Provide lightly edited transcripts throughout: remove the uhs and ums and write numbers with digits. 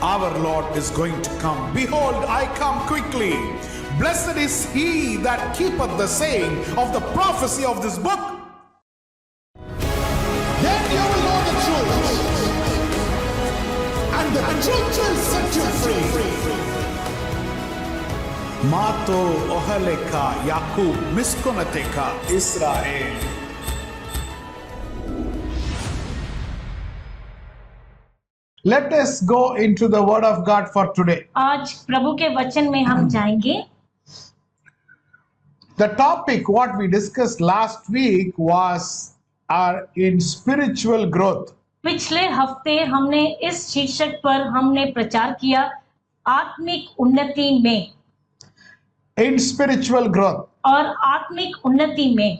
our Lord is going to come. Behold, I come quickly. Blessed is he that keepeth the saying of the prophecy of this book. Then you will know the truth, and the truth will set you free. Mato ohaleka Yakub miskonateka Israel. Let us go into the word of God for today. आज प्रभु के वचन में हम जाएंगे. The topic what we discussed last week was in spiritual growth. पिछले हफ्ते हमने इस शीर्षक पर हमने प्रचार किया आत्मिक उन्नति में. In spiritual growth. और आत्मिक उन्नति में.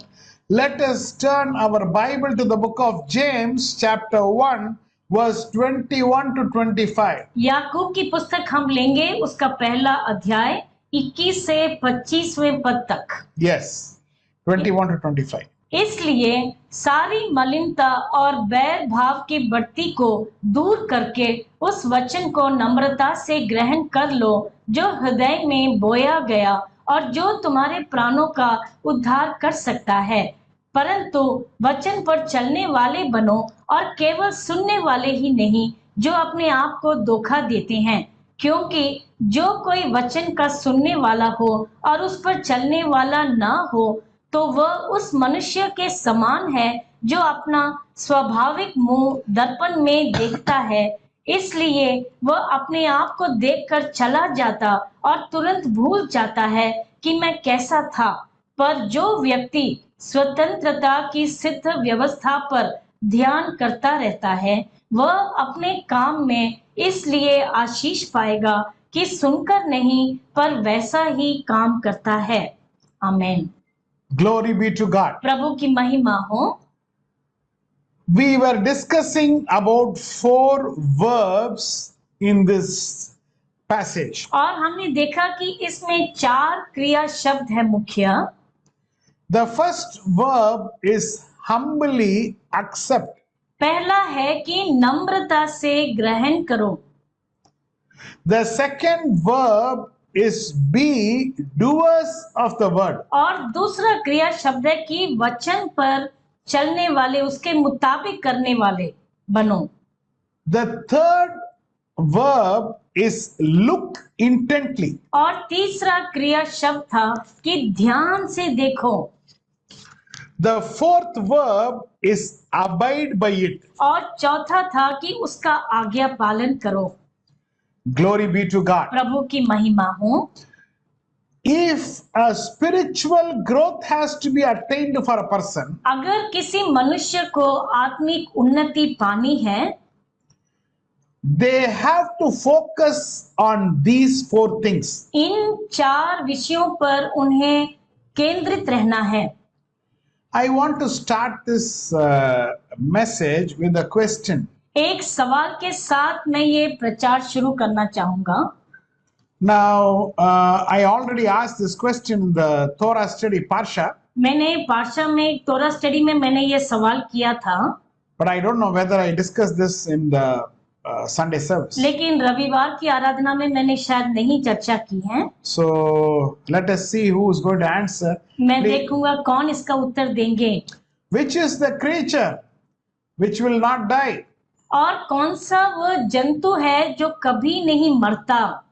Let us turn our Bible to the book of James chapter 1 verse 21 to 25. याकूब की पुस्तक हम लेंगे उसका पहला अध्याय 21 से 25वें पद तक. Yes, 21 to 25. इसलिए सारी मलिनता और बैर भाव की बढ़ती को दूर करके उस वचन को नम्रता से ग्रहण कर लो जो हृदय में बोया गया और जो तुम्हारे प्राणों का उद्धार कर सकता है. परंतु वचन पर चलने वाले बनो और केवल सुनने वाले ही नहीं जो अपने आप को धोखा देते हैं, क्योंकि जो कोई वचन का सुनने वाला हो और उस पर चलने वाला ना हो तो वह उस मनुष्य के समान है जो अपना स्वाभाविक मुंह दर्पण में देखता है. इसलिए वह अपने आप को देखकर चला जाता और तुरंत भूल जाता है कि मैं कैसा था. पर जो व्यक्ति स्वतंत्रता की सिद्ध व्यवस्था पर ध्यान करता रहता है वह अपने काम में इसलिए आशीष पाएगा कि सुनकर नहीं पर वैसा ही काम करता है. आमीन. Glory be to God. प्रभु की महिमा हो. We were discussing about 4 verbs in this passage. और हमने देखा कि इसमें 4 क्रिया शब्द है मुख्य. The first verb is humbly accept. पहला है कि नम्रता से ग्रहण करो. The second verb is be doers of the word. और दूसरा क्रिया शब्द है कि वचन पर चलने वाले उसके मुताबिक करने वाले बनो. The third verb is look intently. और तीसरा क्रिया शब्द था कि ध्यान से देखो. The fourth verb is abide by it. और चौथा था कि उसका आज्ञा पालन करो. Glory be to God. प्रभु की महिमा हो. If a spiritual growth has to be attained for a person, अगर किसी मनुष्य को आत्मिक उन्नति पानी है they have to focus on these 4 things. इन 4 विषयों पर उन्हें केंद्रित रहना है. I want to start this message with a question. एक सवाल के साथ मैं ये प्रचार शुरू करना चाहूंगा. Now, I already asked this question in the Torah study Parsha. मैंने पार्शा में तोरा स्टडी में मैंने ये सवाल किया था. But I don't know whether I discussed this in the Sunday service. लेकिन रविवार की आराधना में मैंने शायद नहीं चर्चा की है. So let us see who is going to answer. मैं देखूंगा कौन इसका उत्तर देंगे. Which is the creature which will not die? और कौन सा वह जंतु है जो कभी नहीं मरता?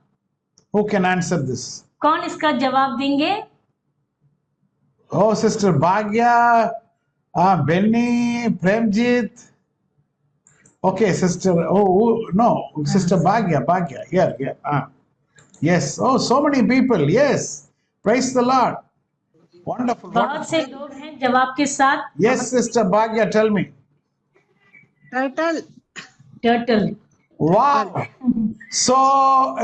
Who can answer this? कौन इसका जवाब देंगे? Oh, Sister Bhagya, Benny, Premjit. Okay, Sister. Oh no, Sister Bhagya. Here. Yes. Oh, so many people. Yes. Praise the Lord. Wonderful. बहुत से लोग हैं जवाब के साथ. Yes, Sister Bhagya, tell me. Turtle. Wow. So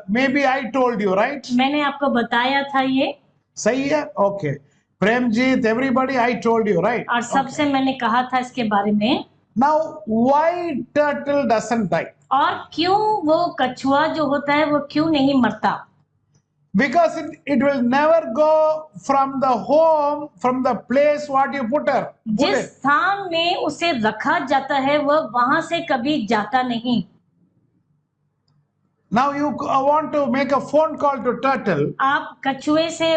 maybe I told you, right? मैंने आपको बताया था ये. सही है? Okay. Premjit, everybody, I told you, right? और सबसे मैंने कहा था इसके बारे में. Now, why turtle doesn't die? और क्यों वो कछुआ जो होता है वो क्यों नहीं मरता? Because it will never go from the home, from the place what you put her. जिस स्थान में उसे रखा जाता है वह वहां से कभी जाता नहीं. Now you want to make a phone call to turtle. आप कछुए से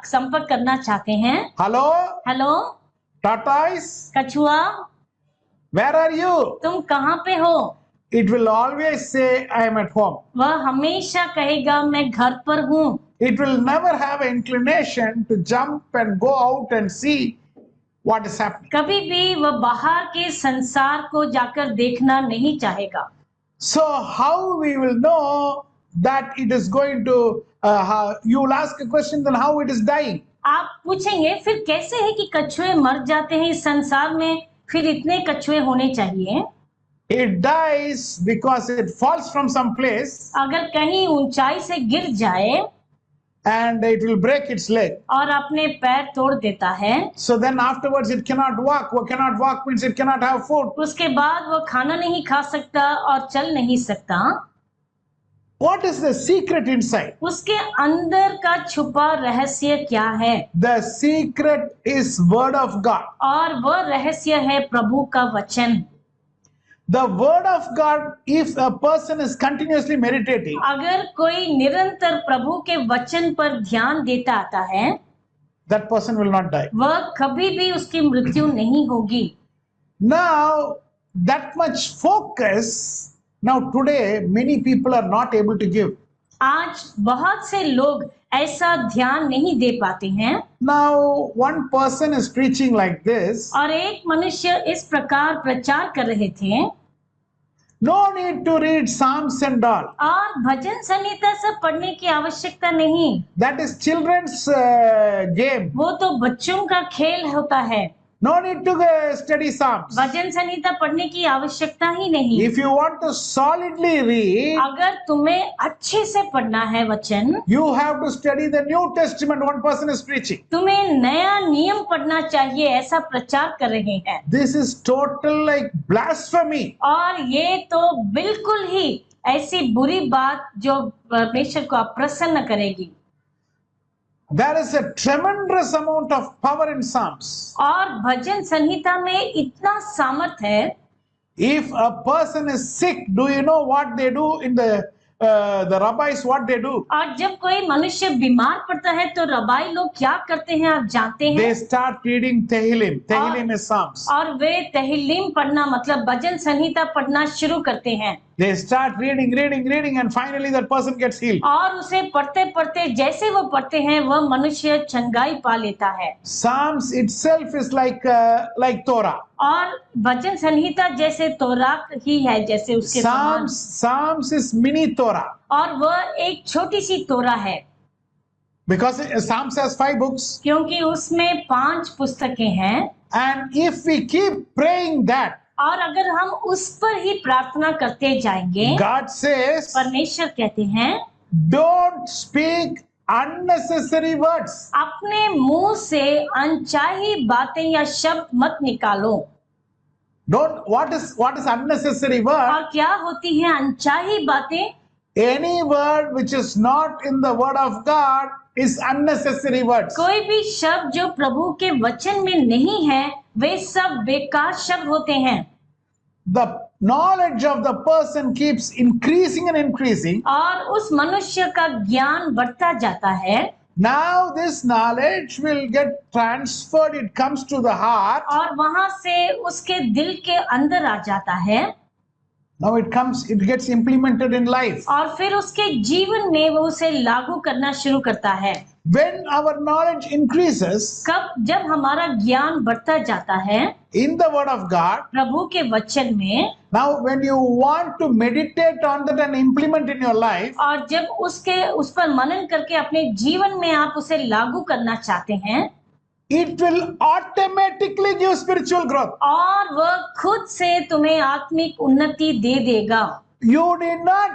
संपर्क करना चाहते हैं। Hello, हेलो tortoise, कछुआ, where are you? तुम कहाँ पे हो? It will always say, I am at home. वह हमेशा कहेगा मैं घर पर हूँ। It will never have an inclination to jump and go out and see what is happening. कभी भी वह बाहर के संसार को जाकर देखना नहीं चाहेगा। So how we will know that it is going to, you will ask a question, then how it is dying? आप पूछेंगे फिर कैसे है कि कछुए मर जाते हैं इस संसार में, फिर इतने कछुए होने चाहिए? It dies because it falls from some place अगर कहीं ऊंचाई से गिर जाए and it will break its leg. और अपने पैर तोड़ देता है, So then afterwards it cannot walk. What cannot walk means it cannot have food. उसके बाद वो खाना नहीं खा सकता और चल नहीं सकता। What is the secret inside? उसके अंदर का छुपा रहस्य क्या है? The secret is word of God. और वह रहस्य है प्रभु का वचन। The word of God, if a person is continuously meditating, अगर कोई निरंतर प्रभु के वचन पर ध्यान देता आता है, that person will not die. वह कभी भी उसकी मृत्यु नहीं होगी। Now, that much focus, now today many people are not able to give. आज बहुत से लोग ऐसा ध्यान नहीं दे पाते हैं। Now, one person is preaching like this. और एक मनुष्य इस प्रकार प्रचार कर रहे थे, No need to read Psalms and all. और भजन संहिता सब पढ़ने की आवश्यकता नहीं, That is children's game. वो तो बच्चों का खेल होता है। No need to study Psalms. भजन संहिता पढ़ने की आवश्यकता ही नहीं। If you want to solidly read, अगर तुम्हें अच्छे से पढ़ना है वचन, you have to study the New Testament. One person is preaching. तुम्हें नया नियम पढ़ना चाहिए, ऐसा प्रचार कर रहे हैं। This is total like blasphemy. और ये तो बिल्कुल ही ऐसी बुरी बात जो परमेश्वर को अप्रसन्न करेगी। There is a tremendous amount of power in Psalms. और भजन संहिता में इतना सामर्थ है। If a person is sick, do you know what they do in the rabbis, what they do? और जब कोई मनुष्य बीमार पड़ता है तो रबाई लोग क्या करते हैं आप जानते हैं? They start reading Tehillim. Tehillim is Psalms. और वे तहलीम पढ़ना मतलब भजन संहिता पढ़ना शुरू करते हैं। They start reading and finally that person gets healed. और उसे पढ़ते पढ़ते जैसे वो पढ़ते हैं वह मनुष्य चंगाई पा लेता है। Psalms itself is like Torah. और भजन संहिता जैसे तोरात ही है, जैसे उसके समान। Psalms is mini Torah. और वह एक छोटी सी तोरा है। Because Psalms has 5 books. क्योंकि उसमें 5 पुस्तकें हैं। And if we keep praying that, और अगर हम उस पर ही प्रार्थना करते जाएंगे, God says, परमेश्वर कहते हैं, don't speak unnecessary words. अपने मुंह से अनचाही बातें या शब्द मत निकालो। What is unnecessary word? और क्या होती है अनचाही बातें? Any word which is not in the word of God is unnecessary words. कोई भी शब्द जो प्रभु के वचन में नहीं है वे सब बेकार शब्द होते हैं। The knowledge of the person keeps increasing and increasing. और उस मनुष्य का ज्ञान बढ़ता जाता है। Now this knowledge will get transferred. It comes to the heart. और वहां से उसके दिल के अंदर आ जाता है। Now it gets implemented in life. और फिर उसके जीवन में वो उसे लागू करना शुरू करता है। When our knowledge increases, जब हमारा ज्ञान बढ़ता जाता है in the word of God, प्रभु के वचन में, now when you want to meditate on that and implement in your life, और जब उस पर मनन करके अपने जीवन में आप उसे लागू करना चाहते हैं, it will automatically give spiritual growth. और वह खुद से तुम्हें आत्मिक उन्नति दे देगा। You did not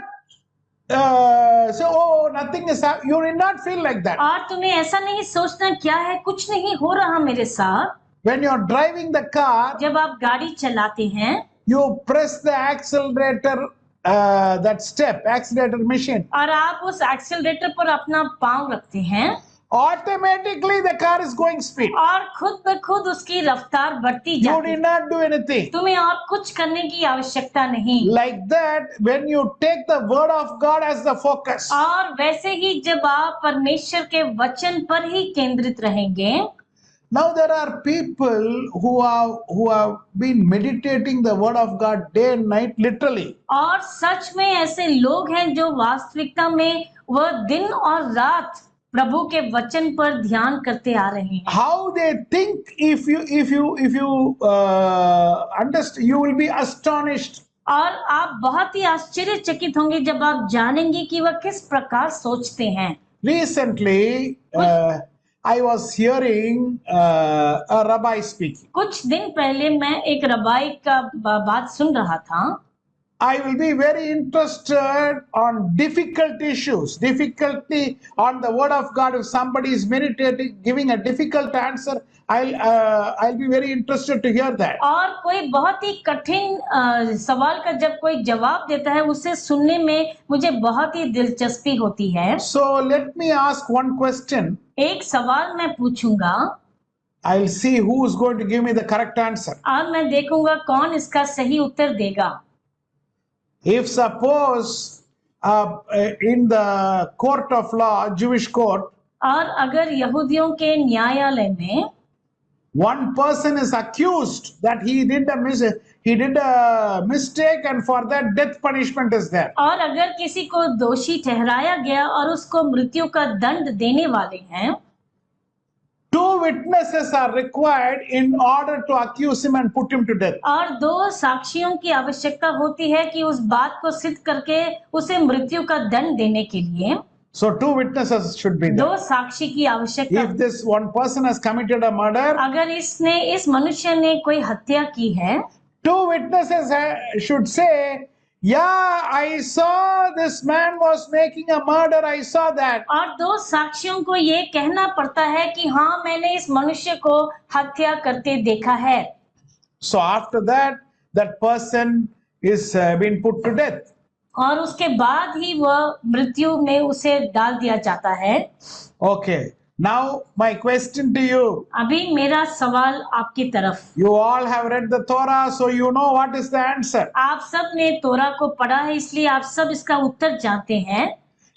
say, oh, nothing is happening. You did not feel like that. और तुम्हें ऐसा नहीं सोचना क्या है, कुछ नहीं हो रहा मेरे साथ। When you are driving the car, जब आप गाड़ी चलाते हैं, you press the accelerator, that step, accelerator machine. और आप उस एक्सेलरेटर पर अपना पांव रखते हैं, automatically the car is going speed. और खुद ब खुद उसकी रफ्तार बढ़ती You जाती है। did not do anything. तुम्हें और कुछ करने की आवश्यकता नहीं। Like that, when you take the word of God as the focus, और वैसे ही जब आप परमेश्वर के वचन पर ही केंद्रित रहेंगे। now there are people who have been meditating the word of God day and night, literally. और सच में ऐसे लोग हैं जो वास्तविकता में वह दिन और रात प्रभु के वचन पर ध्यान करते आ रहे हैं। How they think, if you understand, you will be astonished. और आप बहुत ही आश्चर्यचकित होंगे जब आप जानेंगे कि वह किस प्रकार सोचते हैं। Recently, I was hearing a rabbi speaking. कुछ दिन पहले मैं एक रबाई का बात सुन रहा था। I will be very interested on difficult issues, difficulty on the word of God. If somebody is meditating, giving a difficult answer, I'll be very interested to hear that. और कोई बहुत ही कठिन सवाल का जब कोई जवाब देता है उसे सुनने में मुझे बहुत ही दिलचस्पी होती है। So let me ask one question. एक सवाल मैं पूछूंगा। I'll see who is going to give me the correct answer. अब मैं देखूंगा कौन इसका सही उत्तर देगा। If suppose in the court of law, Jewish court, और अगर यहूदियों के न्यायालय में one person is accused that he did a mistake and for that death punishment is there. और अगर किसी को दोषी ठहराया गया और उसको मृत्यु का दंड देने वाले हैं, Two witnesses are required in order to accuse him and put him to death. और दो साक्षियों की आवश्यकता होती है कि उस बात को सिद्ध करके उसे मृत्यु का दंड देने के लिए। So two witnesses should be there. दो साक्षी की आवश्यकता। If this one person has committed a murder, अगर इस मनुष्य ने कोई हत्या की है, two witnesses should say, yeah, I saw this man was making a murder, I saw that. और दो साक्षियों को ये कहना पड़ता है कि हाँ मैंने इस मनुष्य को हत्या करते देखा है। So after that, that person is being put to death. और उसके बाद ही वह मृत्यु में उसे डाल दिया जाता है। Okay. Now my question to you. अभी मेरा सवाल आपकी तरफ। You all have read the Torah, so you know what is the answer. आप सब ने तोरा को पढ़ा है इसलिए आप सब इसका उत्तर जानते हैं।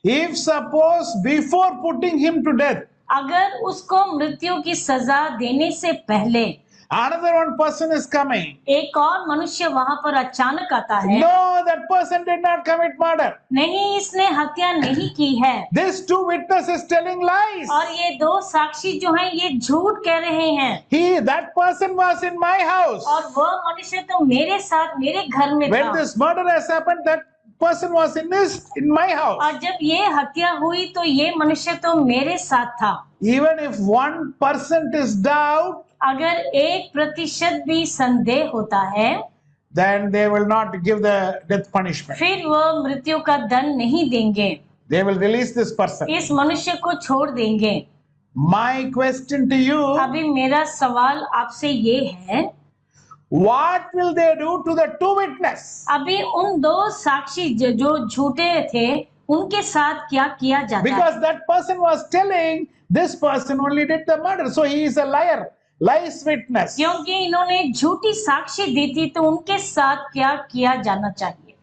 If suppose before putting him to death, अगर उसको मृत्यु की सजा देने से पहले another one person is coming. एक और मनुष्य वहां पर अचानक आता है। No, that person did not commit murder. नहीं, इसने हत्या नहीं की है। These two witnesses telling lies. और ये दो साक्षी जो हैं ये झूठ कह रहे हैं। That person was in my house. और वह मनुष्य तो मेरे साथ मेरे घर में When था। this murder has happened, that person was in my house. और जब ये हत्या हुई तो ये मनुष्य तो मेरे साथ था। Even if 1% is doubt, अगर 1% भी संदेह होता है, then they will not give the death punishment. फिर वह मृत्यु का दंड नहीं देंगे। They will release this person. इस मनुष्य को छोड़ देंगे। My question to you, अभी मेरा सवाल आपसे ये है, what will they do to the two witnesses? अभी उन दो साक्षी जो झूठे थे उनके साथ क्या किया जाता है? Because that person was telling this person only did the murder, so he is a liar, lies witness. क्योंकि इन्होंने झूठी साक्षी दी थी तो उनके साथ क्या किया जाना चाहिए?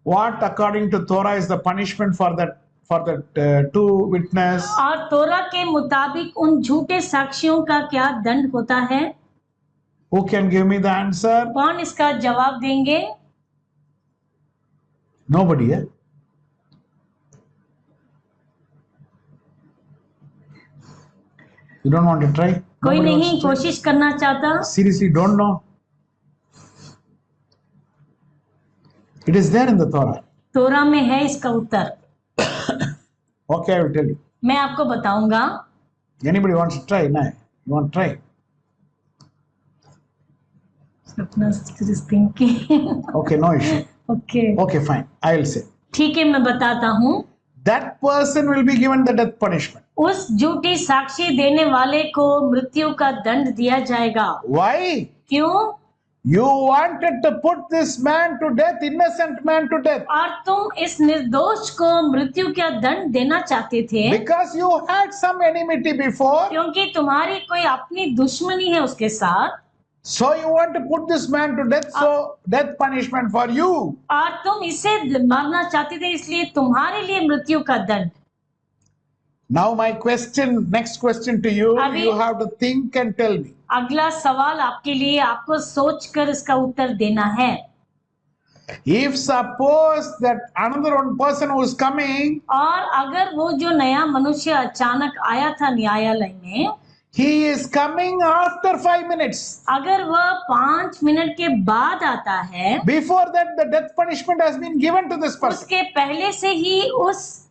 What according to Torah is the punishment for that two witness? और तोरा के मुताबिक उन झूठे साक्षियों का क्या दंड होता है? Who can give me the answer? कौन इसका जवाब देंगे? Nobody, eh? You don't want to try? कोई Nobody wants नहीं to try? कोशिश करना चाहता? Seriously, don't know. It is there in the Torah. तोरा में है इसका उत्तर। Okay, I will tell you. मैं आपको बताऊंगा। Anybody wants to try? No, you want to try? Sapna sister is thinking. Okay, no issue. Okay. Okay, fine. I will say. ठीक है मैं बताता हूँ। That person will be given the death punishment. उस झूठी साक्षी देने वाले को मृत्यु का दंड दिया जाएगा। Why? क्यों? You wanted to put this man to death, innocent man to death, और तुम इस निर्दोष को मृत्यु का दंड देना चाहते थे because you had some enmity before. क्योंकि तुम्हारी कोई अपनी दुश्मनी है उसके साथ, So you want to put this man to death, so death punishment for you. और तुम इसे मारना चाहते थे, इसलिए तुम्हारे लिए मृत्यु का दंड। Now my question, next question to you, अभी- you have to think and tell me. अगला सवाल आपके लिए, आपको सोचकर इसका उत्तर देना है। If suppose that another one person who is coming, और अगर वो जो नया मनुष्य अचानक आया था न्यायालय में, he is coming after 5 minutes. अगर वह 5 मिनट के बाद आता है, Before that, the death punishment has been given to this person. उसके पहले से ही उस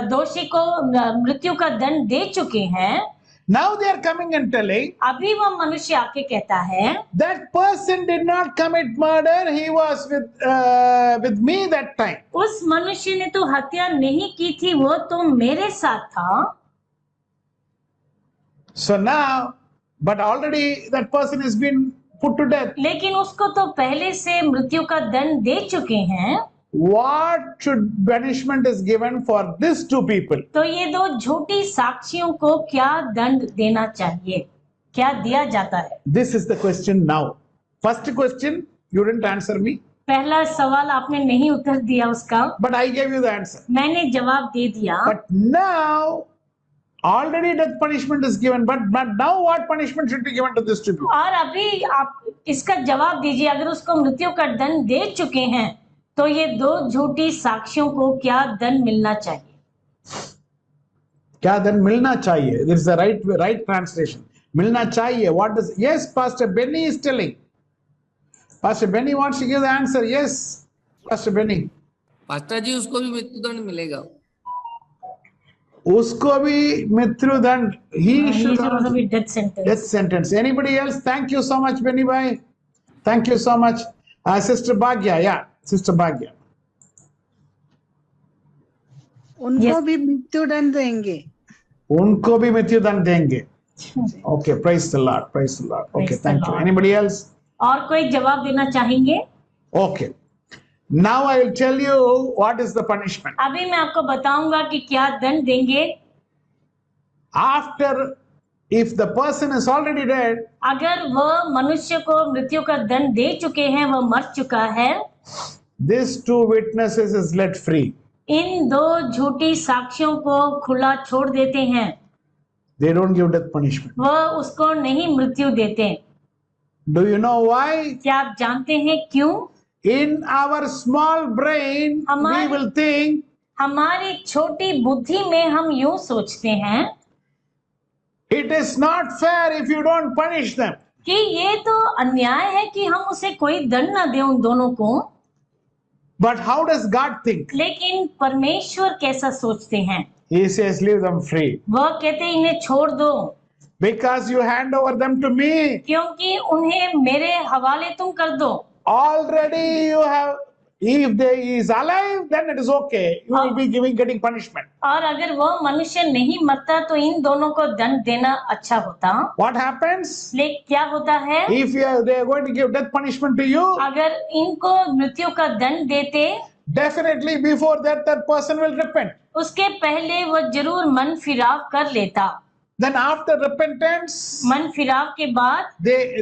दोषी को मृत्यु का दंड दे चुके हैं, Now they are coming and telling अभी वह मनुष्य आके कहता है that person did not commit murder. He was with me that time. उस मनुष्य ने तो हत्या नहीं की थी, वो तो मेरे साथ था। So now, but already that person has been put to death. लेकिन उसको तो पहले से मृत्यु का दंड दे चुके हैं। What should punishment is given for these two people? तो ये दो झूठी साक्षियों को क्या दंड देना चाहिए, क्या दिया जाता है? This is the question now. First question, you didn't answer me, पहला सवाल आपने नहीं उत्तर दिया उसका, but I gave you the answer. मैंने जवाब दे दिया। But now, already death punishment is given, but now what punishment should be given to this two people? और अभी आप इसका जवाब दीजिए, अगर उसको मृत्यु का दंड दे चुके हैं तो ये दो झूठी साक्षियों को क्या दंड मिलना चाहिए? क्या दंड मिलना चाहिए? This is the right translation. मिलना चाहिए. What does? Yes, Pastor Benny is telling. Pastor Benny wants to give the answer. Yes, Pastor Benny. Pastor ji, उसको भी मृत्युदंड मिलेगा। उसको भी मृत्युदंड. He should also be death sentence. death sentence. Anybody else? Thank you so much, Benny bhai. Thank you so much. Sister Bhagya, yeah, Sister Bhagya. उनको भी मृत्युदंड देंगे। उनको भी मृत्युदंड देंगे. Okay, praise the Lord, praise the Lord. Okay, Praise the thank you. Lord. Anybody else? और कोई जवाब देना चाहेंगे? Okay. Now I will tell you what is the punishment. अभी मैं आपको बताऊंगा कि क्या दंड देंगे। After, if the person is already dead, अगर वह मनुष्य को मृत्यु का दंड दे चुके हैं, वह मर चुका है, these two witnesses is let free. इन दो झूठी साक्षियों को खुला छोड़ देते हैं, They don't give death punishment. वह उसको नहीं मृत्यु देते। Do you know why? क्या आप जानते हैं क्यों? In our small brain, we हमारे- will think हमारी छोटी बुद्धि में हम यूं सोचते हैं it is not fair if you don't punish them. कि ये तो अन्याय है कि हम उसे कोई दंड ना दें उन दोनों को। But how does God think? लेकिन परमेश्वर कैसा सोचते हैं? He says, leave them free. वह कहते हैं इन्हें छोड़ दो, Because you hand over them to me. क्योंकि उन्हें मेरे हवाले तुम कर दो। Already you have, if they is alive, then it is okay. You will be getting punishment. और अगर वह मनुष्य नहीं मरता तो इन दोनों को दंड देना अच्छा होता। What happens? लेकिन क्या होता है? If they are going to give death punishment to you, अगर इनको मृत्यु का दंड देते, definitely before that person will repent. उसके पहले वह जरूर मन फिराव कर लेता। Then after repentance, मन फिराव के बाद they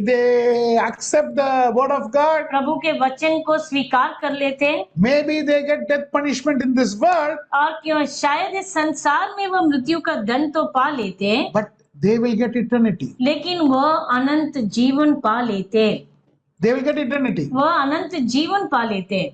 accept the word of God. प्रभु के वचन को स्वीकार कर लेते, Maybe they get death punishment in this world, और क्यों शायद इस संसार में वह मृत्यु का दंड तो पा लेते, but they will get eternity. लेकिन वह अनंत जीवन पा लेते। They will get eternity. वह अनंत जीवन पा लेते।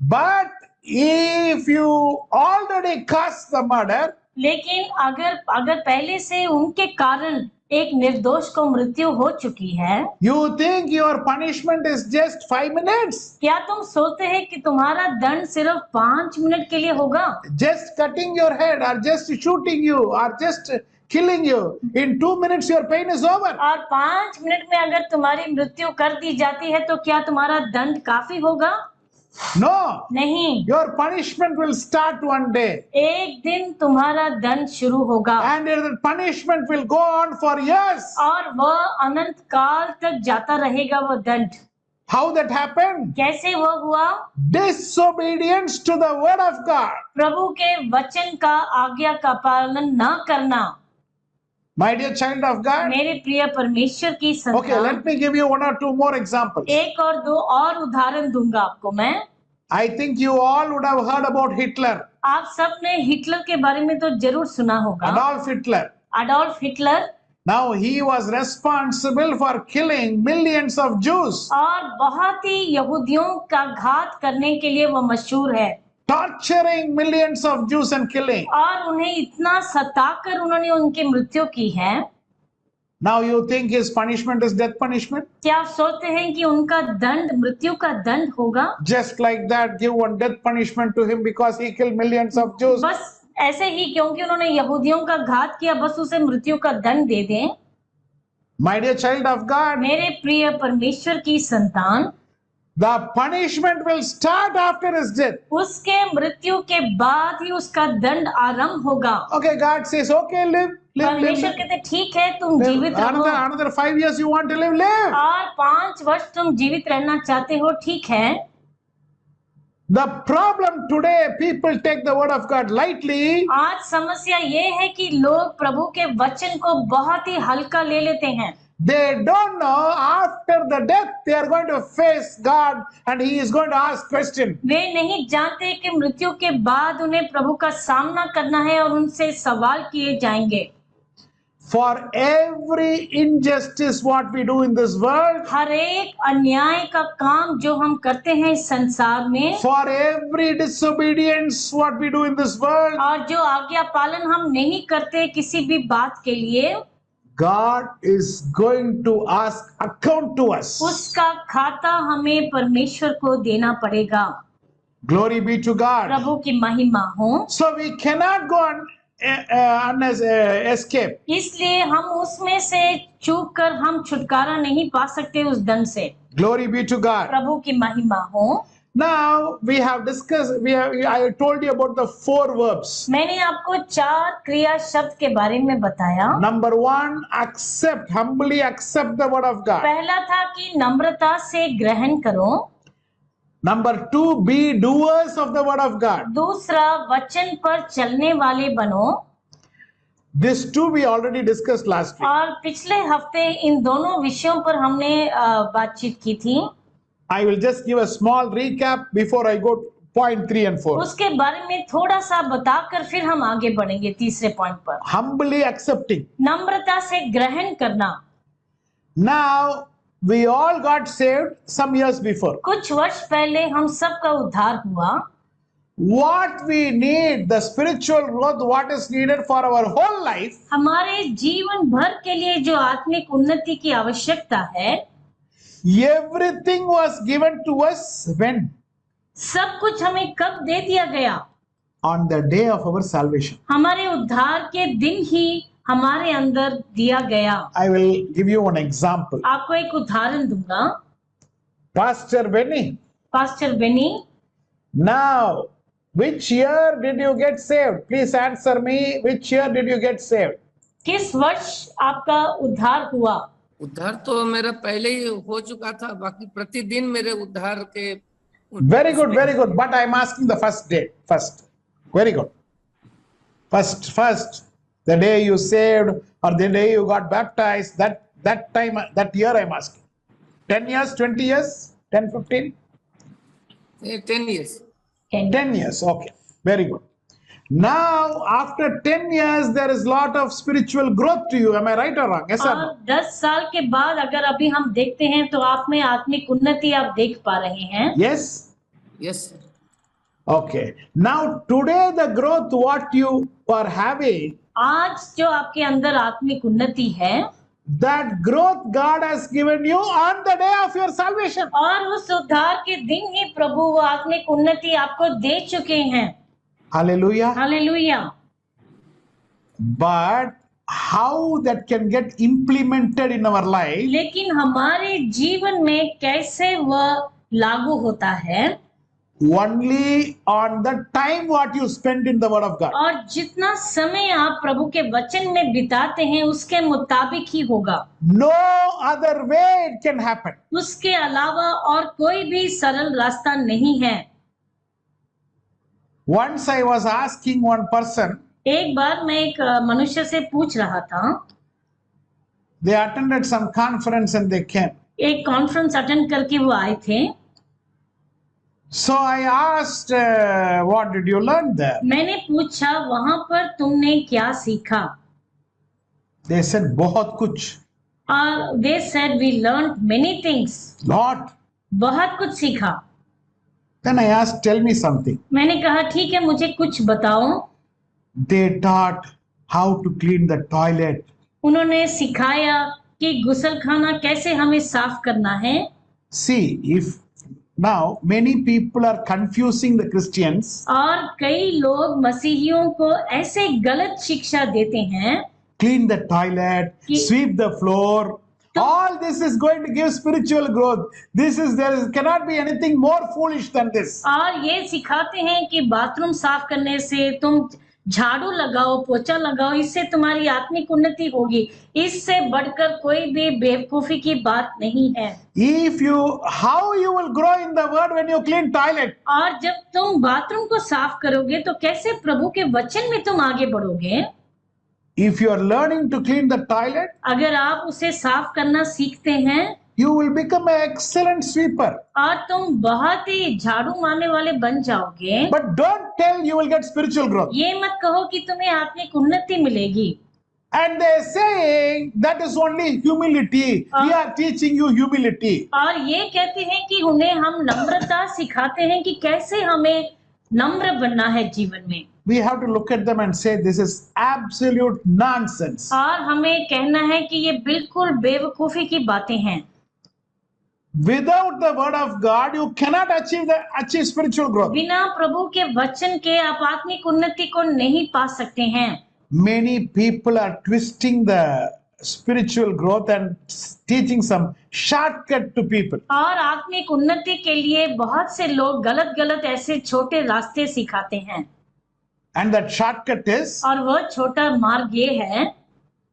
But if you already caused the murder, लेकिन अगर पहले से उनके कारण एक निर्दोष को मृत्यु हो चुकी है, you think your punishment is just 5 minutes, क्या तुम सोचते हैं कि तुम्हारा दंड सिर्फ 5 मिनट के लिए होगा? just cutting your head or just shooting you or just killing you. In 2 minutes your pain is over. और 5 मिनट में अगर तुम्हारी मृत्यु कर दी जाती है तो क्या तुम्हारा दंड काफी होगा? No, नहीं, your punishment will start one day एक दिन तुम्हारा दंड शुरू होगा and the punishment will go on for years. और वह अनंत काल तक जाता रहेगा वो दंड। How that happened? कैसे वो हुआ? Disobedience to the word of God. प्रभु के वचन का आज्ञा का पालन न करना। My dear child of God. मेरे प्रिय परमेश्वर की Okay, संतान, let me give you one or two more examples. एक और दो और उदाहरण दूंगा आपको मैं। I think you all would have heard about Hitler, आप सब ने हिटलर के बारे में तो जरूर सुना होगा। Adolf Hitler. Adolf Hitler, Now he was responsible for killing millions of Jews, और बहुत ही यहूदियों का घात करने के लिए वो मशहूर है, torturing millions of Jews and killing. और उन्हें इतना सताकर उन्होंने उनकी मृत्यु की है। Now you think his punishment is death punishment? क्या आप सोचते हैं कि उनका दंड मृत्यु का दंड होगा? Just like that, give one death punishment to him because he killed millions of Jews. बस ऐसे ही क्योंकि उन्होंने यहूदियों का घात किया, बस उसे मृत्यु का दंड दे दें। My dear child of God, मेरे प्रिय परमेश्वर की संतान, the punishment will start after his death. उसके मृत्यु के बाद ही उसका दंड आरंभ होगा। Okay, God says, okay, live. परमेश्वर कहते ठीक है, तुम जीवित रहो, Another 5 years you want to live. और 5 वर्ष तुम जीवित रहना चाहते हो, ठीक है। The problem today, people take the word of God lightly. आज समस्या ये है कि लोग प्रभु के वचन को बहुत ही हल्का ले लेते हैं। They don't know after the death they are going to face God and he is going to ask question. वे नहीं जानते कि मृत्यु के बाद उन्हें प्रभु का सामना करना है और उनसे सवाल किए जाएंगे। For every injustice what we do in this world, हर एक अन्याय का काम जो हम करते हैं इस संसार में, for every disobedience what we do in this world, और जो आज्ञा पालन हम नहीं करते किसी भी बात के लिए, God is going to ask account to us. उसका खाता हमें परमेश्वर को देना पड़ेगा। Glory be to God. प्रभु की महिमा हो। So we cannot go on escape. इसलिए हम उसमें से चूक कर हम छुटकारा नहीं पा सकते उस दंड से। Glory be to God. प्रभु की महिमा हो। Now we have discussed, I told you about the 4 verbs. मैंने आपको 4 क्रिया शब्द के बारे में बताया। Number 1, accept, humbly accept the word of God. पहला था कि नम्रता से ग्रहण करो। Number 2, be doers of the word of God. दूसरा, वचन पर चलने वाले बनो। This 2 we already discussed last week. और पिछले हफ्ते इन दोनों विषयों पर हमने बातचीत की थी। I will just give a small recap before I go to point 3 and 4. उसके बारे में थोड़ा सा बताकर फिर हम आगे बढ़ेंगे तीसरे पॉइंट पर। Humbly accepting. नम्रता से ग्रहण करना। Now we all got saved some years before. कुछ वर्ष पहले हम सबका उद्धार हुआ। What we need, the spiritual growth, what is needed for our whole life, हमारे जीवन भर के लिए जो आत्मिक उन्नति की आवश्यकता है, everything was given to us when? सब कुछ हमें कब दे दिया गया? On the day of our salvation. हमारे उद्धार के दिन ही हमारे अंदर दिया गया। I will give you one example. आपको एक उदाहरण दूंगा। Pastor Benny, pastor Benny, now which year did you get saved? Please answer me. Which year did you get saved? किस वर्ष आपका उद्धार हुआ? उद्धार तो मेरा पहले ही हो चुका था, बाकी प्रतिदिन मेरे उद्धार के Very good, very good. But I'm asking the first day. First. Very good. First. The day you saved or the day you got baptized, that time, that year I'm asking. 10 years, 20 years, 10, 15? 10 years. 10 years, okay. Very good. Now, after 10 years, there is lot of spiritual growth to you. Am I right or wrong? Yes or no? और 10 साल के बाद अगर अभी हम देखते हैं तो आप में आत्मिक उन्नति आप देख पा रहे हैं। Yes? Yes. Okay. Now, today the growth what you are having, आज जो आपके अंदर आत्मिक उन्नति है, that growth God has given you on the day of your salvation. और उस उद्धार के दिन ही प्रभु वो आत्मिक उन्नति आपको दे चुके हैं। Hallelujah. Hallelujah. But how that can get implemented in our life, लेकिन हमारे जीवन में कैसे वह लागू होता है, only on the time what you spend in the Word of God. और जितना समय आप प्रभु के वचन में बिताते हैं उसके मुताबिक ही होगा, No other way it can happen. उसके अलावा और कोई भी सरल रास्ता नहीं है। Once I was asking one person, एक बार मैं एक मनुष्य से पूछ रहा था, they attended some conference and they came. एक कॉन्फ्रेंस अटेंड करके वो आए थे। So I asked, what did you learn there? मैंने पूछा वहां पर तुमने क्या सीखा? They said, बहुत कुछ. और they said we learned many things, Lot. बहुत कुछ सीखा। Then I asked, tell me something. मैंने कहा ठीक है, मुझे कुछ बताओ। They taught how to clean the toilet. उन्होंने सिखाया कि गुसलखाना कैसे हमें साफ करना है। See, if now many people are confusing the Christians, और कई लोग मसीहियों को ऐसे गलत शिक्षा देते हैं, clean the toilet, sweep the floor. All this is going to give spiritual growth. Cannot be anything more foolish than this. और ये सिखाते हैं कि बाथरूम साफ करने से तुम झाड़ू लगाओ, पोछा लगाओ, इससे तुम्हारी आत्मिक उन्नति होगी। इससे बढ़कर कोई भी बेवकूफी की बात नहीं है। How you will grow in the word when you clean toilet? और जब तुम बाथरूम को साफ करोगे तो कैसे प्रभु के वचन में तुम आगे बढ़ोगे? If you are learning to clean the toilet, अगर आप उसे साफ करना सीखते हैं, you will become an excellent sweeper. और तुम बहुत ही झाड़ू मारने वाले बन जाओगे। But don't tell you will get spiritual growth. ये मत कहो कि तुम्हें आत्मिक उन्नति मिलेगी। And they are saying that is only humility. We are teaching you humility. और ये कहते हैं कि उन्हें हम नम्रता सिखाते हैं कि कैसे हमें नम्र बनना है जीवन में। We have to look at them and say this is absolute nonsense. और हमें कहना है कि ये बिल्कुल बेवकूफी की बातें हैं। Without the word of God, you cannot achieve spiritual growth. बिना प्रभु के वचन के आप आत्मिक उन्नति को नहीं पा सकते हैं। Many people are twisting the spiritual growth and teaching some shortcut to people. और आत्मिक उन्नति के लिए बहुत से लोग गलत गलत ऐसे छोटे रास्ते सिखाते हैं। And that shortcut is, और वह छोटा मार्ग ये है,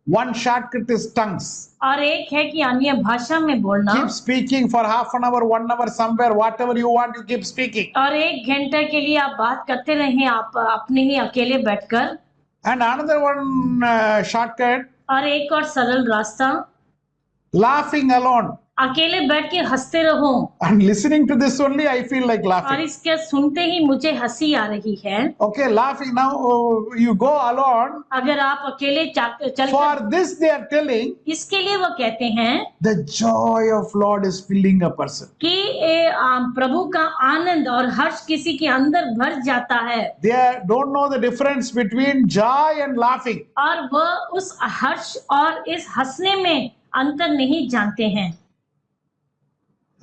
one shortcut is tongues. और एक है कि अन्य भाषा में बोलना। Keep speaking for half an hour, 1 hour, somewhere, whatever you want, you keep speaking. और 1 घंटे के लिए आप बात करते रहें, आप अपने ही अकेले बैठकर। And another one shortcut, और एक और सरल रास्ता, laughing alone. अकेले बैठ के हंसते रहो। And listening to this only, I feel like और laughing. इसके सुनते ही मुझे हंसी आ रही है। Okay, laughing. Now you go alone. अगर आप अकेले चल, For this they are telling, इसके लिए वो कहते हैं the joy of Lord is filling a person. कि प्रभु का आनंद और हर्ष किसी के अंदर भर जाता है। They don't know the difference between joy and laughing. और वह उस हर्ष और इस हंसने में अंतर नहीं जानते हैं।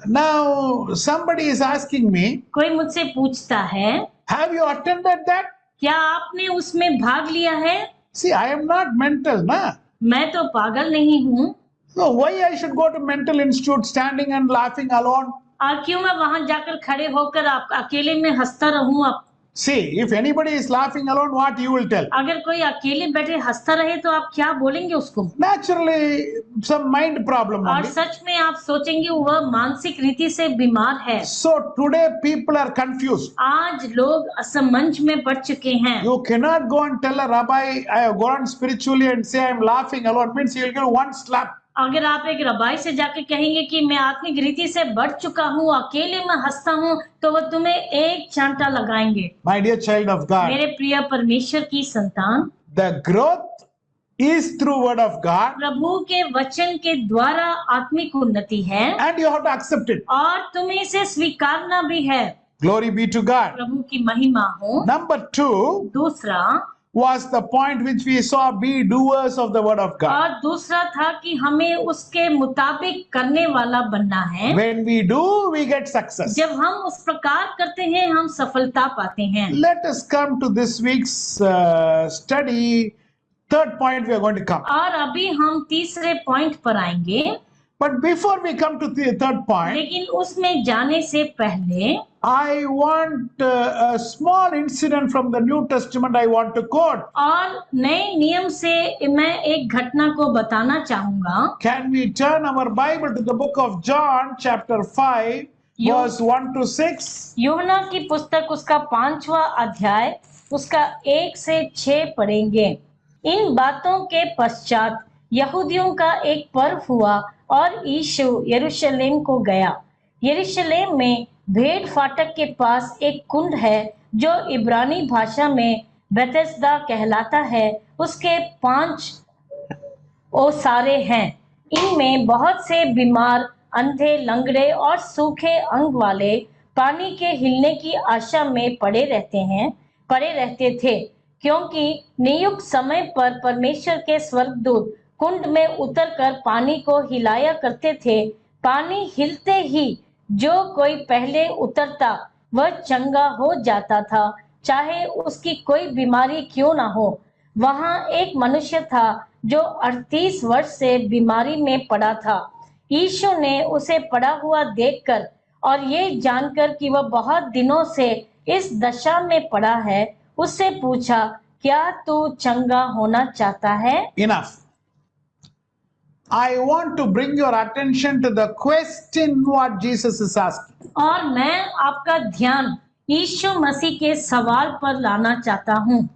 Now somebody is asking me, कोई मुझसे पूछता है, have you attended that? क्या आपने उसमें भाग लिया है? See, I am not mental, na? मैं तो पागल नहीं हूँ। So why I should go to mental institute standing and laughing alone? और क्यों मैं वहां जाकर खड़े होकर आप अकेले में हंसता रहूं? आप See, if anybody is laughing alone, what you will tell? अगर कोई अकेले बैठे हंसता रहे तो आप क्या बोलेंगे उसको? Naturally, some mind problem और only. सच में आप सोचेंगे वह मानसिक रीति से बीमार है। So today people are confused. आज लोग असमंज में पड़ चुके हैं। You cannot go and tell a rabbi, I have gone spiritually and say I am laughing alone. Means you will get one slap. अगर आप एक रबाई से जाके कहेंगे कि मैं आत्मिक रीति से बढ़ चुका हूँ, अकेले में हंसता हूँ, तो वो तुम्हें एक चांटा लगाएंगे। My dear child of God, मेरे प्रिय परमेश्वर की संतान, the growth is through word of God, प्रभु के वचन के द्वारा आत्मिक उन्नति है and you have to accept it. और तुम्हें इसे स्वीकारना भी है। Glory be to God. प्रभु की महिमा हो। Number 2 दूसरा was the point which we saw, be doers of the word of God. और दूसरा था कि हमें उसके मुताबिक करने वाला बनना है। When we do, we get success. जब हम उस प्रकार करते हैं हम सफलता पाते हैं। Let us come to this week's study. Third point we are going to come. और अभी हम तीसरे पॉइंट पर आएंगे। But before we come to the third point, लेकिन उसमें जाने से पहले I want a small incident from the New Testament I want to quote. और नए नियम से मैं एक घटना को बताना चाहूंगा। Can we turn our Bible to the book of John, chapter 5, verse 1 to 6? यूहन्ना की पुस्तक उसका 5वां अध्याय उसका 1 से 6 पढ़ेंगे। इन बातों के पश्चात यहूदियों का एक पर्व हुआ और यीशु यरूशलेम को गया। यरूशलेम में भेड़ फाटक के पास एक कुंड है जो इब्रानी भाषा में बेथेस्दा कहलाता है। उसके 5 ओसारे हैं। इनमें बहुत से बीमार, अंधे, लंगड़े और सूखे अंग वाले पानी के हिलने की आशा में पड़े रहते थे, क्योंकि नियुक्त समय पर परमेश्वर के स्वर्गदूत कुंड में उतरकर पानी को हिलाया करते थे। पानी हिलते ही जो कोई पहले उतरता वह चंगा हो जाता था, चाहे उसकी कोई बीमारी क्यों ना हो। वहां एक मनुष्य था जो 38 वर्ष से बीमारी में पड़ा था। यीशु ने उसे पड़ा हुआ देखकर और ये जानकर कि वह बहुत दिनों से इस दशा में पड़ा है, उससे पूछा, क्या तू चंगा होना चाहता है? Enough. I want to bring your attention to the question what Jesus is asking. और मैं आपका ध्यान यीशु मसीह के सवाल पर लाना चाहता हूँ।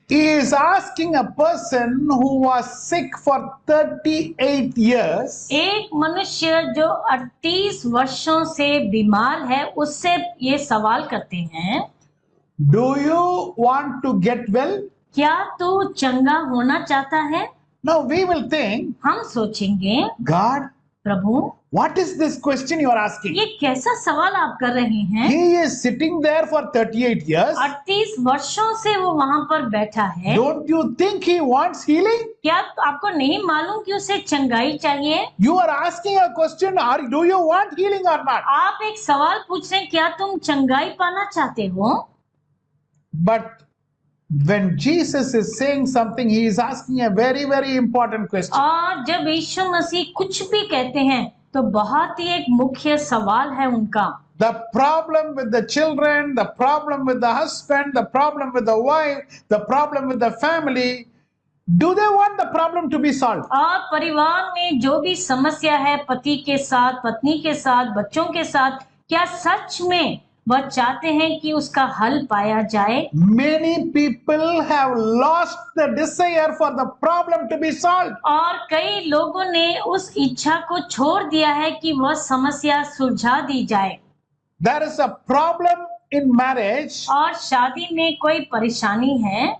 He is asking a person who was sick for 38 years. एक मनुष्य जो 38 वर्षों से बीमार है, उससे ये सवाल करते हैं, Do you want to get well? क्या तू चंगा होना चाहता है? Now we will think, हम सोचेंगे, God, Prabhu what is this question you are asking? ये कैसा सवाल आप कर रहे हैं? He is sitting there for 38 years. 38 वर्षों से वो वहां पर बैठा है। Don't you think he wants healing? क्या आपको नहीं मालूम कि उसे चंगाई चाहिए? You are asking a question, do you want healing or not? आप एक सवाल पूछ रहे हैं, क्या तुम चंगाई पाना चाहते हो? But when Jesus is saying something, he is asking a very, very important question. और जब यीशु मसीह कुछ भी कहते हैं तो बहुत ही एक मुख्य सवाल है उनका। The problem with the children, the problem with the husband, the problem with the wife, the problem with the family, do they want the problem to be solved? और परिवार में जो भी समस्या है, पति के साथ, पत्नी के साथ, बच्चों के साथ, क्या सच में वह चाहते हैं कि उसका हल पाया जाए? Many people have lost the desire for the problem to be solved. और कई लोगों ने उस इच्छा को छोड़ दिया है कि वह समस्या सुलझा दी जाए। There is a problem in marriage. और शादी में कोई परेशानी है।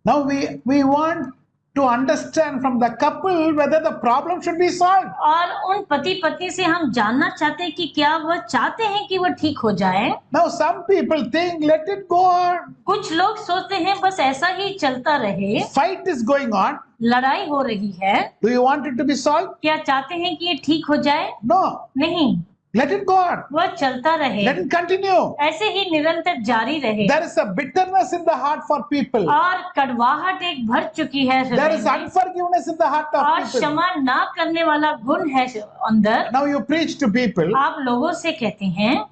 Now we want to understand from the couple whether the problem should be solved. और उन पति पत्नी से हम जानना चाहते हैं कि क्या वह चाहते हैं कि वह ठीक हो जाए। Now some people think let it go on. कुछ लोग सोचते हैं बस ऐसा ही चलता रहे। Fight is going on. लड़ाई हो रही है, Do you want it to be solved? क्या चाहते हैं कि ये ठीक हो जाए? No. नहीं, Let it go on. वह चलता रहे, Let it continue. ऐसे ही निरंतर जारी रहे। There is a bitterness in the heart for people. और कड़वाहट एक भर चुकी है There हृदय is में, unforgiveness in the heart of और people. क्षमा ना करने वाला गुण है अंदर। Now you preach to people. आप लोगों से कहते हैं,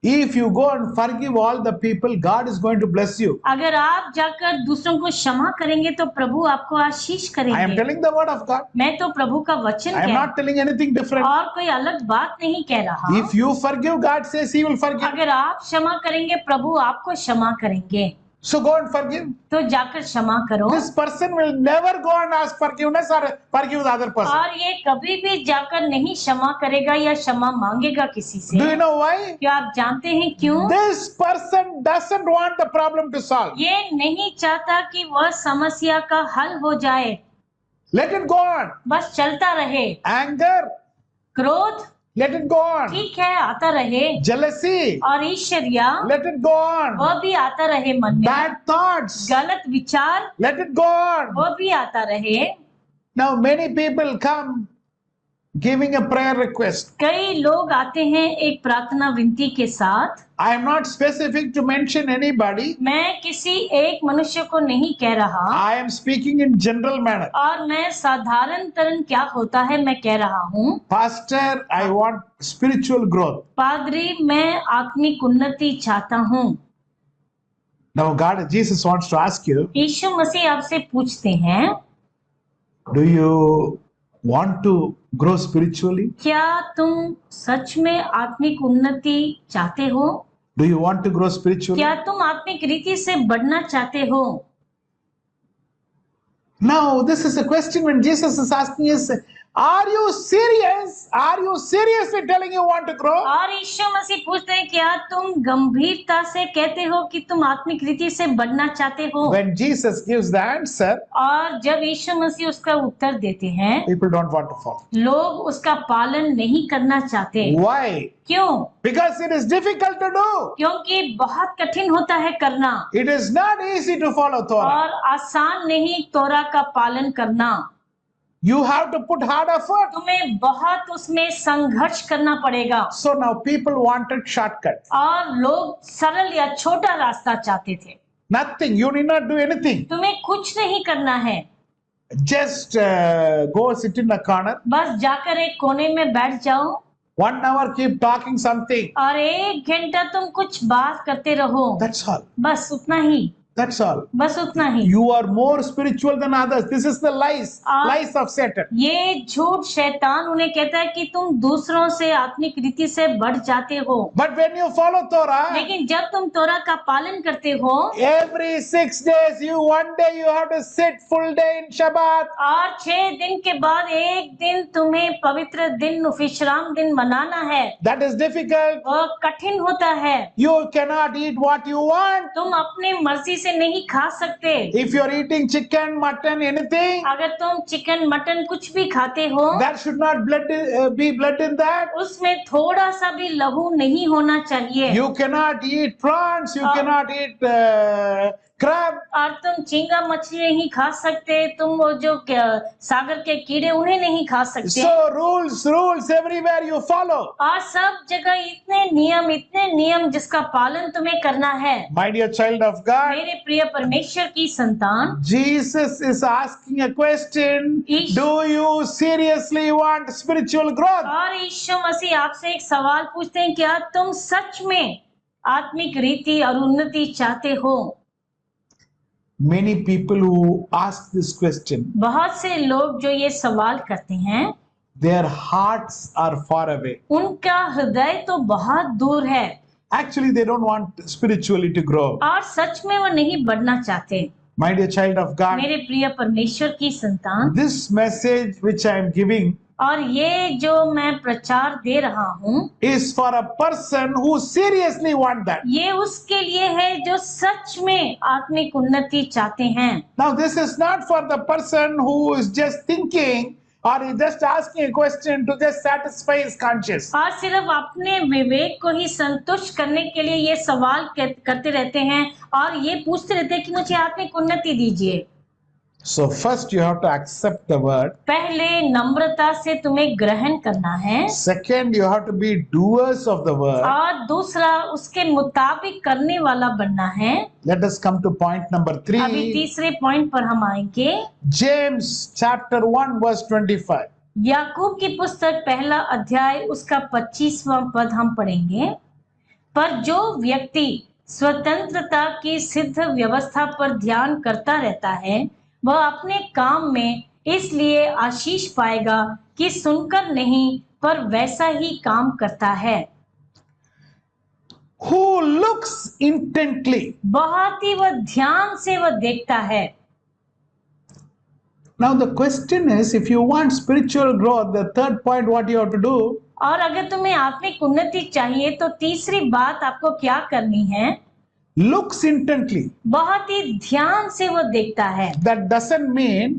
If you go and forgive all the people, God is going to bless you. अगर आप जाकर दूसरों को क्षमा करेंगे तो प्रभु आपको आशीष I am करेंगे। telling the word of God. मैं तो प्रभु का वचन I am कह not telling anything different. और कोई अलग बात नहीं कह रहा। If you forgive, God says He will forgive. अगर आप क्षमा करेंगे प्रभु आपको क्षमा करेंगे, So go and forgive. तो जाकर क्षमा करो। This person will never go and ask forgiveness or forgive the other person. और ये कभी भी जाकर नहीं क्षमा करेगा या क्षमा मांगेगा किसी से। Do you know why? क्या आप जानते हैं क्यों? This person doesn't want the problem to solve. ये नहीं चाहता कि वह समस्या का हल हो जाए, Let it go on. बस चलता रहे। Anger, क्रोध let it go on. ठीक है, आता रहे। Jealousy, और ईर्ष्या let it go on. वह भी आता रहे मन में। Bad thoughts, गलत विचार let it go on. वह भी आता रहे। Now many people come, giving a prayer request. कई लोग आते हैं एक प्रार्थना विनती के साथ। I am not specific to mention anybody. मैं किसी एक मनुष्य को नहीं कह रहा, I am speaking in general manner. और मैं साधारणतरण क्या होता है मैं कह रहा हूँ। Pastor, I want spiritual growth. पादरी, मैं आत्मिक उन्नति चाहता हूँ। Now Jesus wants to ask you, यीशु मसीह आपसे पूछते हैं, do you want to grow spiritually? क्या तुम सच में आत्मिक उन्नति चाहते हो? Do you want to grow spiritually? क्या तुम आत्मिक रीति से बढ़ना चाहते हो? Now, this is a question when Jesus is asking us, are you serious? Are you seriously telling you want to grow? और यीशु मसीह पूछते हैं, क्या तुम गंभीरता से कहते हो कि तुम आत्मिक रीति से बढ़ना चाहते हो? When Jesus gives the answer, और जब यीशु मसीह उसका उत्तर देते हैं, people don't want to follow. लोग उसका पालन नहीं करना चाहते। Why? क्यों? Because it is difficult to do. क्योंकि बहुत कठिन होता है करना, It is not easy to follow Torah. और आसान नहीं तोरा का पालन करना। You have to put hard effort. तुम्हें बहुत उसमें संघर्ष करना पड़ेगा। So now people wanted shortcut. और लोग सरल या छोटा रास्ता चाहते थे। Nothing. You need not do anything. तुम्हें कुछ नहीं करना है, Just go sit in a corner. बस जाकर एक कोने में बैठ जाओ 1 hour keep talking something. और 1 घंटा तुम कुछ बात करते रहो। That's all. बस उतना ही, That's all. बस उतना ही। You are more spiritual than others. This is the lies of Satan. ये झूठ शैतान उन्हें कहता है कि तुम दूसरों से आत्मिक रीति से बढ़ जाते हो। But when you follow Torah, लेकिन जब तुम तोरा का पालन करते हो, every 6 days, one day you have to sit full day in Shabbat. और 6 दिन के बाद एक दिन तुम्हें पवित्र दिन, विश्राम दिन मनाना है। That is difficult. वो कठिन होता है। You cannot eat what you want. तुम अपने मर्जी से नहीं खा सकते। If you are eating chicken, mutton, anything, अगर तुम चिकन मटन कुछ भी खाते हो, there should not be blood in that. उसमें थोड़ा सा भी लहू नहीं होना चाहिए। You cannot eat prawns. You cannot eat crab. और तुम झींगा मछली नहीं खा सकते, तुम वो जो सागर के कीड़े उन्हें नहीं खा सकते। So rules everywhere you follow. और सब जगह इतने नियम जिसका पालन तुम्हें करना है। My dear child of God, मेरे प्रिय परमेश्वर की संतान, Jesus is asking a question. Ish- Do you seriously want spiritual growth? और यीशु मसीह आपसे एक सवाल पूछते हैं, क्या तुम सच में आत्मिक रीति और उन्नति चाहते हो? Many people who ask this question, बहुत से लोग जो ये सवाल करते हैं, their hearts are far away. उनका हृदय तो बहुत दूर है, Actually, they don't want spiritually to grow. और सच में वो नहीं बढ़ना चाहते। My dear child of God, मेरे प्रिय परमेश्वर की संतान, this message which I am giving और ये जो मैं प्रचार दे रहा हूँ, is for a person who seriously want that. ये उसके लिए है जो सच में आत्मिक उन्नति चाहते हैं। Now, this is not for the person who is just thinking or is just asking a question to just satisfy his conscience. और सिर्फ अपने विवेक को ही संतुष्ट करने के लिए ये सवाल करते रहते हैं और ये पूछते रहते हैं कि मुझे आत्मिक उन्नति दीजिए। So first you have to accept the word. पहले नम्रता से तुम्हें ग्रहण करना है, Second, you have to be doers of the word. और दूसरा उसके मुताबिक करने वाला बनना है। Let us come to point number अभी 3. तीसरे पॉइंट पर हम आएंगे। James chapter 1 verse 25. याकूब की पुस्तक 1 अध्याय उसका 25वां पद हम पढ़ेंगे। पर जो व्यक्ति स्वतंत्रता की सिद्ध व्यवस्था पर ध्यान करता रहता है, वह अपने काम में इसलिए आशीष पाएगा कि सुनकर नहीं पर वैसा ही काम करता है। Who looks intently. बहुत ही वह ध्यान से वह देखता है। Now the question is, if you want spiritual growth, the third point what you have to do, और अगर तुम्हें आत्मिक उन्नति चाहिए तो तीसरी बात आपको क्या करनी है? looks intently. बहुत ही ध्यान से वो देखता है। That doesn't mean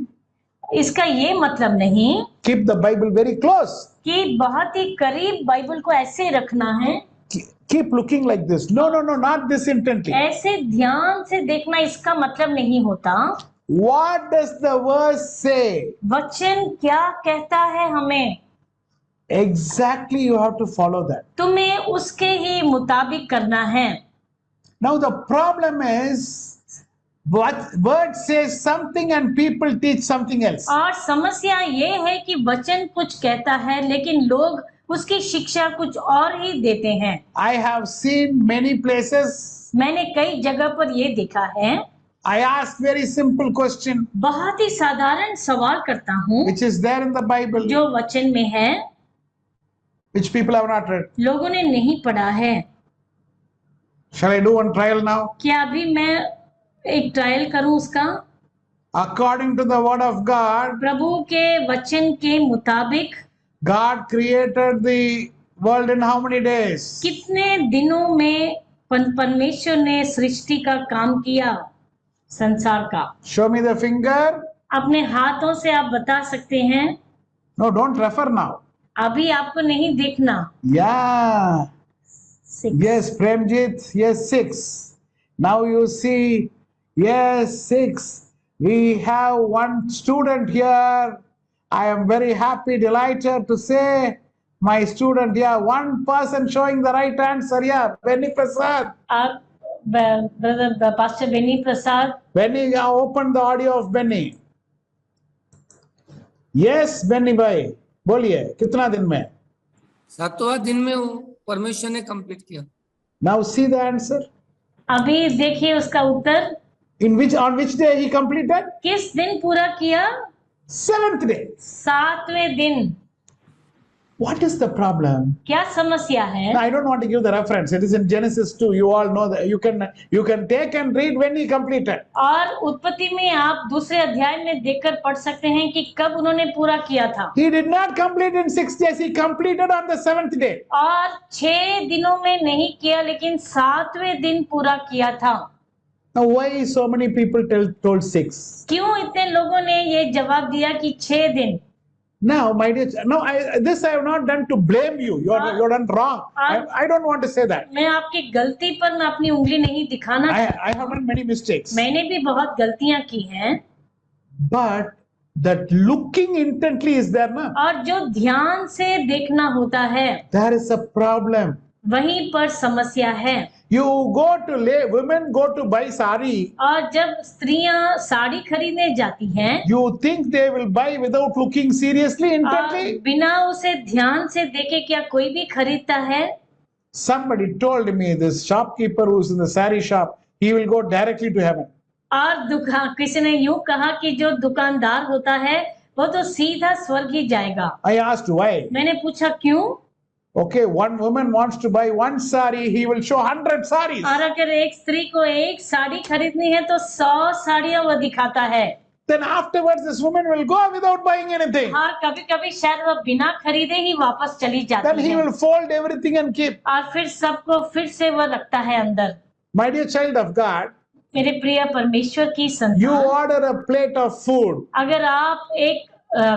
इसका ये मतलब नहीं keep the Bible very close. कि बहुत ही करीब बाइबल को ऐसे रखना है, Keep looking like this. No, not this intently. ऐसे ध्यान से देखना इसका मतलब नहीं होता। What does the verse say? वचन क्या कहता है हमें? Exactly, you have to follow that. तुम्हें उसके ही मुताबिक करना है। Now the problem is, what word says something and people teach something else. और समस्या ये है कि वचन कुछ कहता है लेकिन लोग उसकी शिक्षा कुछ और ही देते हैं। I have seen many places. मैंने कई जगह पर ये देखा है। I ask very simple question, बहुत ही साधारण सवाल करता हूँ which is there in the Bible, जो वचन में है, which people have not read. लोगों ने नहीं पढ़ा है। Shall I do one trial now? क्या अभी मैं एक ट्रायल करूं उसका? According to the word of God, प्रभु के वचन के मुताबिक God created the world in how many days? कितने दिनों में परमेश्वर ने सृष्टि का काम किया, संसार का? Show me the finger. अपने हाथों से आप बता सकते हैं। No, don't refer now. अभी आपको नहीं देखना। Yeah. 6 Yes, Premjit. Yes, 6. Now you see, yes, 6. We have one student here. I am very happy, delighted to say my student here. One person showing the right answer here. Benny Prasad. आप brother pastor Benny Prasad. Benny, open the audio of Benny. Yes, Benny भाई बोलिए कितना दिन में? 7वां दिन में वो परमेश्वर ने कंप्लीट किया। Now see the answer. अभी देखिए उसका उत्तर। On which day he completed? किस दिन पूरा किया? 7th day. 7वें दिन। What is the problem? क्या समस्या है? I don't want to give the reference. It is in Genesis 2. You all know that. You can take and read when he completed. और उत्पत्ति में आप दूसरे अध्याय में देखकर पढ़ सकते हैं कि कब उन्होंने पूरा किया था। He did not complete in 6 days. He completed on the 7th day. और 6 दिनों में नहीं किया लेकिन 7वें दिन पूरा किया था। Now why so many people told 6? क्यों इतने लोगों ने ये जवाब दिया कि 6 दिन? Now, my dear, no, this I have not done to blame you. You're done wrong. I don't want to say that. मैं आपकी गलती पर मैं अपनी उंगली नहीं दिखाना। I have done many mistakes. मैंने भी बहुत गलतियां की हैं। But that looking intently is there, na? और जो ध्यान से देखना होता है, There is a problem. वहीं पर समस्या है। You go to women go to buy sari. और जब स्त्रियां साड़ी खरीदने जाती हैं, You think they will buy without looking seriously, intently? बिना उसे ध्यान से देखे क्या कोई भी खरीदता है? Somebody told me this shopkeeper who's in the sari shop, he will go directly to heaven. और किसी ने यूं कहा कि जो दुकानदार होता है वो तो सीधा स्वर्ग ही जाएगा। I asked why. मैंने पूछा क्यों? Okay, one woman wants to buy one sari, he will show 100 saris. और अगर एक स्त्री को एक साड़ी खरीदनी है तो 100 साड़ियां वो दिखाता है। Then afterwards this woman will go without buying anything. और कभी-कभी शायद वो बिना खरीदे ही वापस चली Then जाती he है। will fold everything and keep. और फिर सबको फिर से वो रखता है अंदर। My dear child of God, मेरे प्रिय परमेश्वर की you संतान, order a plate of food. अगर आप एक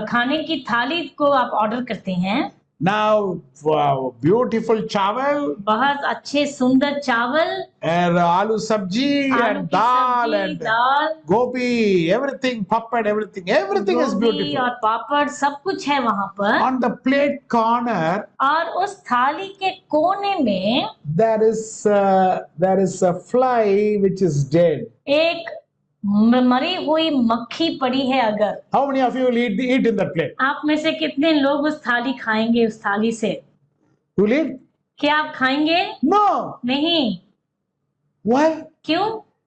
खाने की थाली को आप ऑर्डर करते हैं, Now, wow, beautiful chawal, बहुत अच्छे सुंदर चावल, and aloo sabji, आलू and की dal, सब्जी, and dal, gobi, everything, papad, everything is गोभी beautiful. और पापड़ सब कुछ है वहां पर। On the plate corner, और उस थाली के कोने में there is a fly which is dead. एक मरी हुई मक्खी पड़ी है। अगर How many of you will eat in that plate? आप में से कितने लोग उस थाली खाएंगे? उस थाली से You will eat? क्या आप खाएंगे? No. नहीं। Why? क्यों?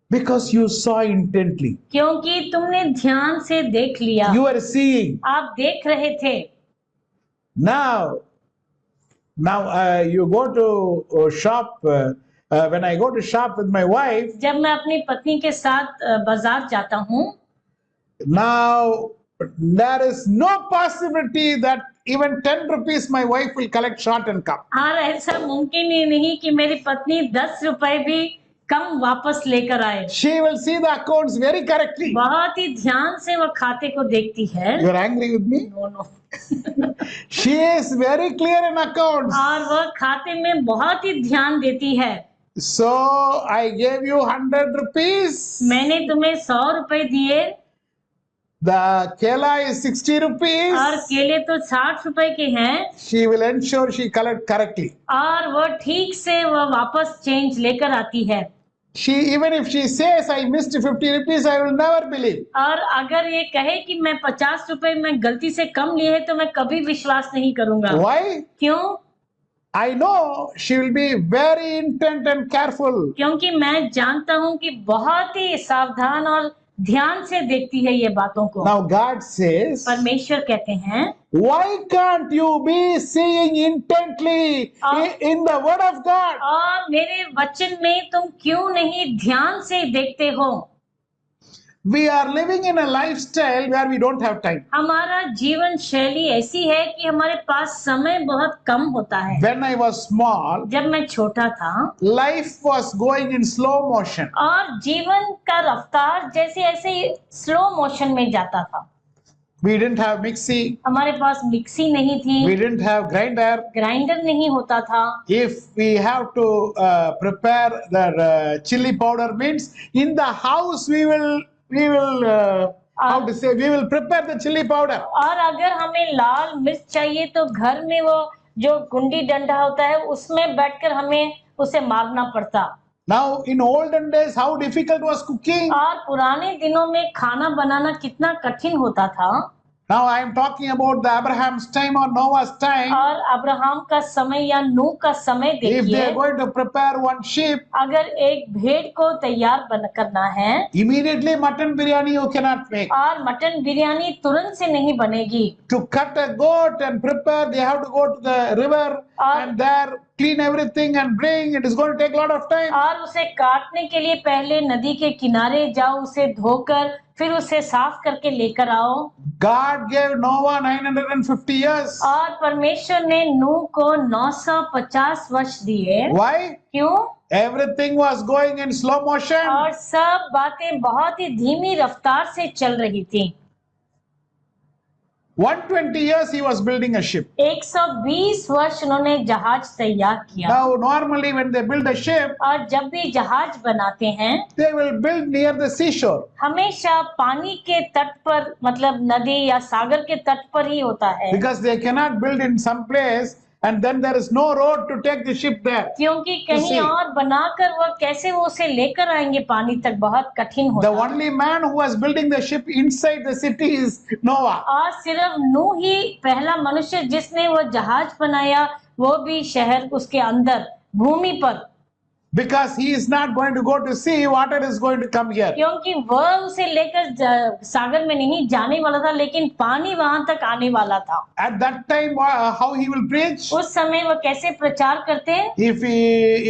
Because you saw intently. क्योंकि तुमने ध्यान से देख लिया। You are seeing. आप देख रहे थे। Now you go to shop. When I go to shop with my wife, जब मैं अपनी पत्नी के साथ बाजार जाता हूँ, now there is no possibility that even 10 rupees my wife will collect short and come. और ऐसा मुमकिन ही नहीं कि मेरी पत्नी 10 रुपए भी कम वापस लेकर आए। She will see the accounts very correctly. बहुत ही ध्यान से वो खाते को देखती है। You are angry with me? No. She is very clear in accounts. और वह खाते में बहुत ही ध्यान देती है। So I gave you 100 rupees. मैंने तुम्हें 100 रुपए दिए। The kela is 60 rupees. और केले तो 60 रुपए के हैं She will ensure she collect correctly. और वो ठीक से वह वापस चेंज लेकर आती है। Even if she says I missed 50 rupees, I will never believe. और अगर ये कहे कि मैं 50 रुपए में गलती से कम लिए हैं तो मैं कभी विश्वास नहीं करूंगा। Why? क्यों? I know she will be very intent and careful. क्योंकि मैं जानता हूँ कि बहुत ही सावधान और ध्यान से देखती है ये बातों को। Now God says, परमेश्वर कहते हैं, why can't you be seeing intently in the word of God? और मेरे वचन में तुम क्यों नहीं ध्यान से देखते हो? We are living in a lifestyle where we don't have time. हमारा जीवन शैली ऐसी है कि हमारे पास समय बहुत कम होता है। When I was small, जब मैं छोटा था life was going in slow motion. और जीवन का रफ्तार जैसे ऐसे स्लो मोशन में जाता था। We didn't have mixie. हमारे पास मिक्सी नहीं थी, We didn't have grinder. Grinder नहीं होता था। If we have to prepare the chili powder, means in the house we will how to say, we will prepare the chili powder. और अगर हमें लाल मिर्च चाहिए तो घर में वो जो गुंडी डंडा होता है उसमें बैठकर हमें उसे मारना पड़ता। Now in olden days, how difficult was cooking? और पुराने दिनों में खाना बनाना कितना कठिन होता था। Now I am talking about the Abraham's time or Noah's time. और अब्राहम का समय या नूह का समय If they देखिए, are going to prepare one sheep, अगर एक भेड़ को तैयार करना है immediately mutton biryani you cannot make. और मटन बिरयानी तुरंत से नहीं बनेगी। To cut a goat and prepare, they have to go to the river and there clean everything and bring. It is going to take a lot of time. और उसे काटने के लिए पहले नदी के किनारे जाओ, उसे धोकर फिर उसे साफ करके लेकर आओ। God gave Noah 950 years. और परमेश्वर ने नूह को 950 वर्ष दिए। Why? क्यों? Everything was going in slow motion. और सब बातें बहुत ही धीमी रफ्तार से चल रही थी। 120 years he was building a ship. 120 वर्ष उन्होंने जहाज तैयार किया। Now normally when they build a ship, और जब भी जहाज बनाते हैं they will build near the seashore. हमेशा पानी के तट पर, मतलब नदी या सागर के तट पर ही होता है। Because they cannot build in some place and then there is no road to take the ship there. क्योंकि कहीं और बनाकर वह कैसे वो उसे लेकर आएंगे पानी तक, बहुत कठिन The होता है। only man who was building the ship inside the city is Noah. और सिर्फ नूह ही पहला मनुष्य जिसने वो जहाज बनाया, वो भी शहर उसके अंदर भूमि पर, Because he is not going to go to sea, water is going to come here. क्योंकि वह उसे लेकर सागर में नहीं जाने वाला था, लेकिन पानी वहां तक आने वाला था। At that time, how he will preach? उस समय वह कैसे प्रचार करते?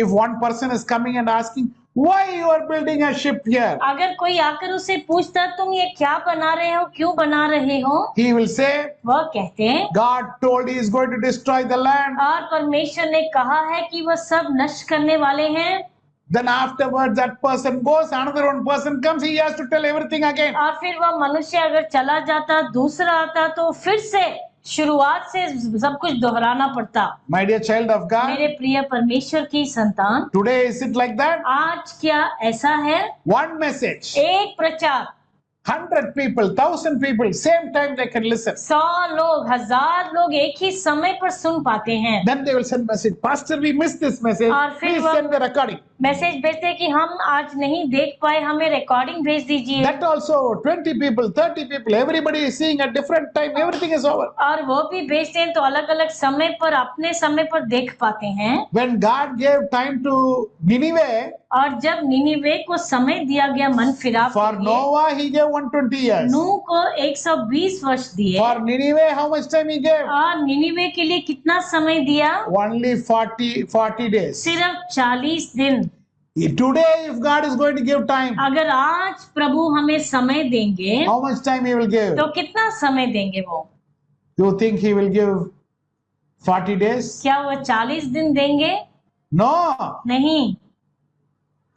If one person is coming and asking, why you are building a ship here? अगर कोई आकर उसे पूछता तुम ये क्या बना रहे हो, क्यों बना रहे हो, He will say, वह कहते हैं God told he is going to destroy the land. और परमेश्वर ने कहा है कि वह सब नष्ट करने वाले हैं। Then afterwards that person goes, another one person comes, he has to tell everything again. और फिर वह मनुष्य अगर चला जाता, दूसरा आता तो फिर से शुरुआत से सब कुछ दोहराना पड़ता। My dear child of God, मेरे प्रिय परमेश्वर की संतान, today is it like that? आज क्या ऐसा है? One message, एक प्रचार, 100 people, 1000 people, same time they can listen. 100 लोग, 1000 लोग एक ही समय पर सुन पाते हैं। Then they will send message, Pastor, we missed this message. और फिर Please वह- send the recording. मैसेज भेजते कि हम आज नहीं देख पाए, हमें रिकॉर्डिंग भेज दीजिए। That also 20 people, 30 people, everybody is seeing at different time. Everything is over. और वो भी भेजते हैं तो अलग अलग समय पर, अपने समय पर देख पाते हैं। When God gave time to Nineveh, और जब निनिवे को समय दिया गया मन फिराव for के लिए, Noah he gave 120 years. नूह को 120 वर्ष दिए। For Nineveh, how much time he gave? और निनिवे के लिए कितना समय दिया? Only 40 days. सिर्फ 40 दिन। Today, if God is going to give time, अगर आज प्रभु हमें समय देंगे how much time he will give? तो कितना समय देंगे वो? You think he will give 40 days? क्या वो 40 दिन देंगे? No. नहीं।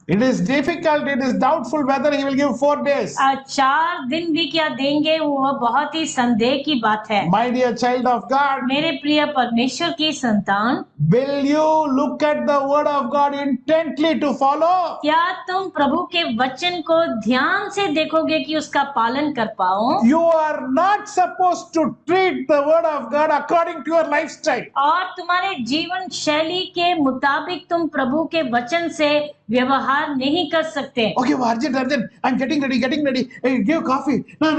It is difficult, it is doubtful whether he will give 4 days. 4 दिन भी क्या देंगे, वो बहुत ही संदेह की बात है। My dear child of God, मेरे प्रिय परमेश्वर की संतान, will you look at the word of God intently to follow? क्या तुम प्रभु के वचन को ध्यान से देखोगे कि उसका पालन कर पाओ? You are not supposed to treat the word of God according to your lifestyle. और तुम्हारे जीवन शैली के मुताबिक तुम प्रभु के वचन से व्यवहार नहीं कर सकते। Okay, urgent, I'm getting ready. Hey, give coffee. No.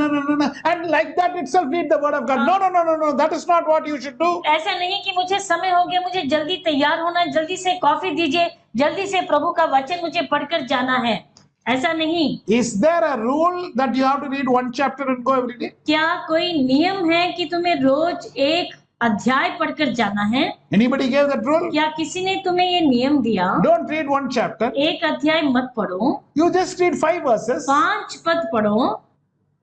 And like that itself read the word of God. No. That is not what you should do. ऐसा नहीं कि मुझे समय हो गया, मुझे जल्दी तैयार होना है, जल्दी से कॉफी दीजिए, जल्दी से प्रभु का वचन मुझे पढ़कर जाना है। ऐसा नहीं। Is there a rule that you have to read 1 chapter and go every day? क्या कोई नियम है कि तुम्हें रोज एक अध्याय पढ़कर जाना है? Anybody gave that rule? क्या किसी ने तुम्हें ये नियम दिया? Don't read 1 chapter. एक अध्याय मत पढ़ो, You just read 5 verses, 5 पद पढ़ो,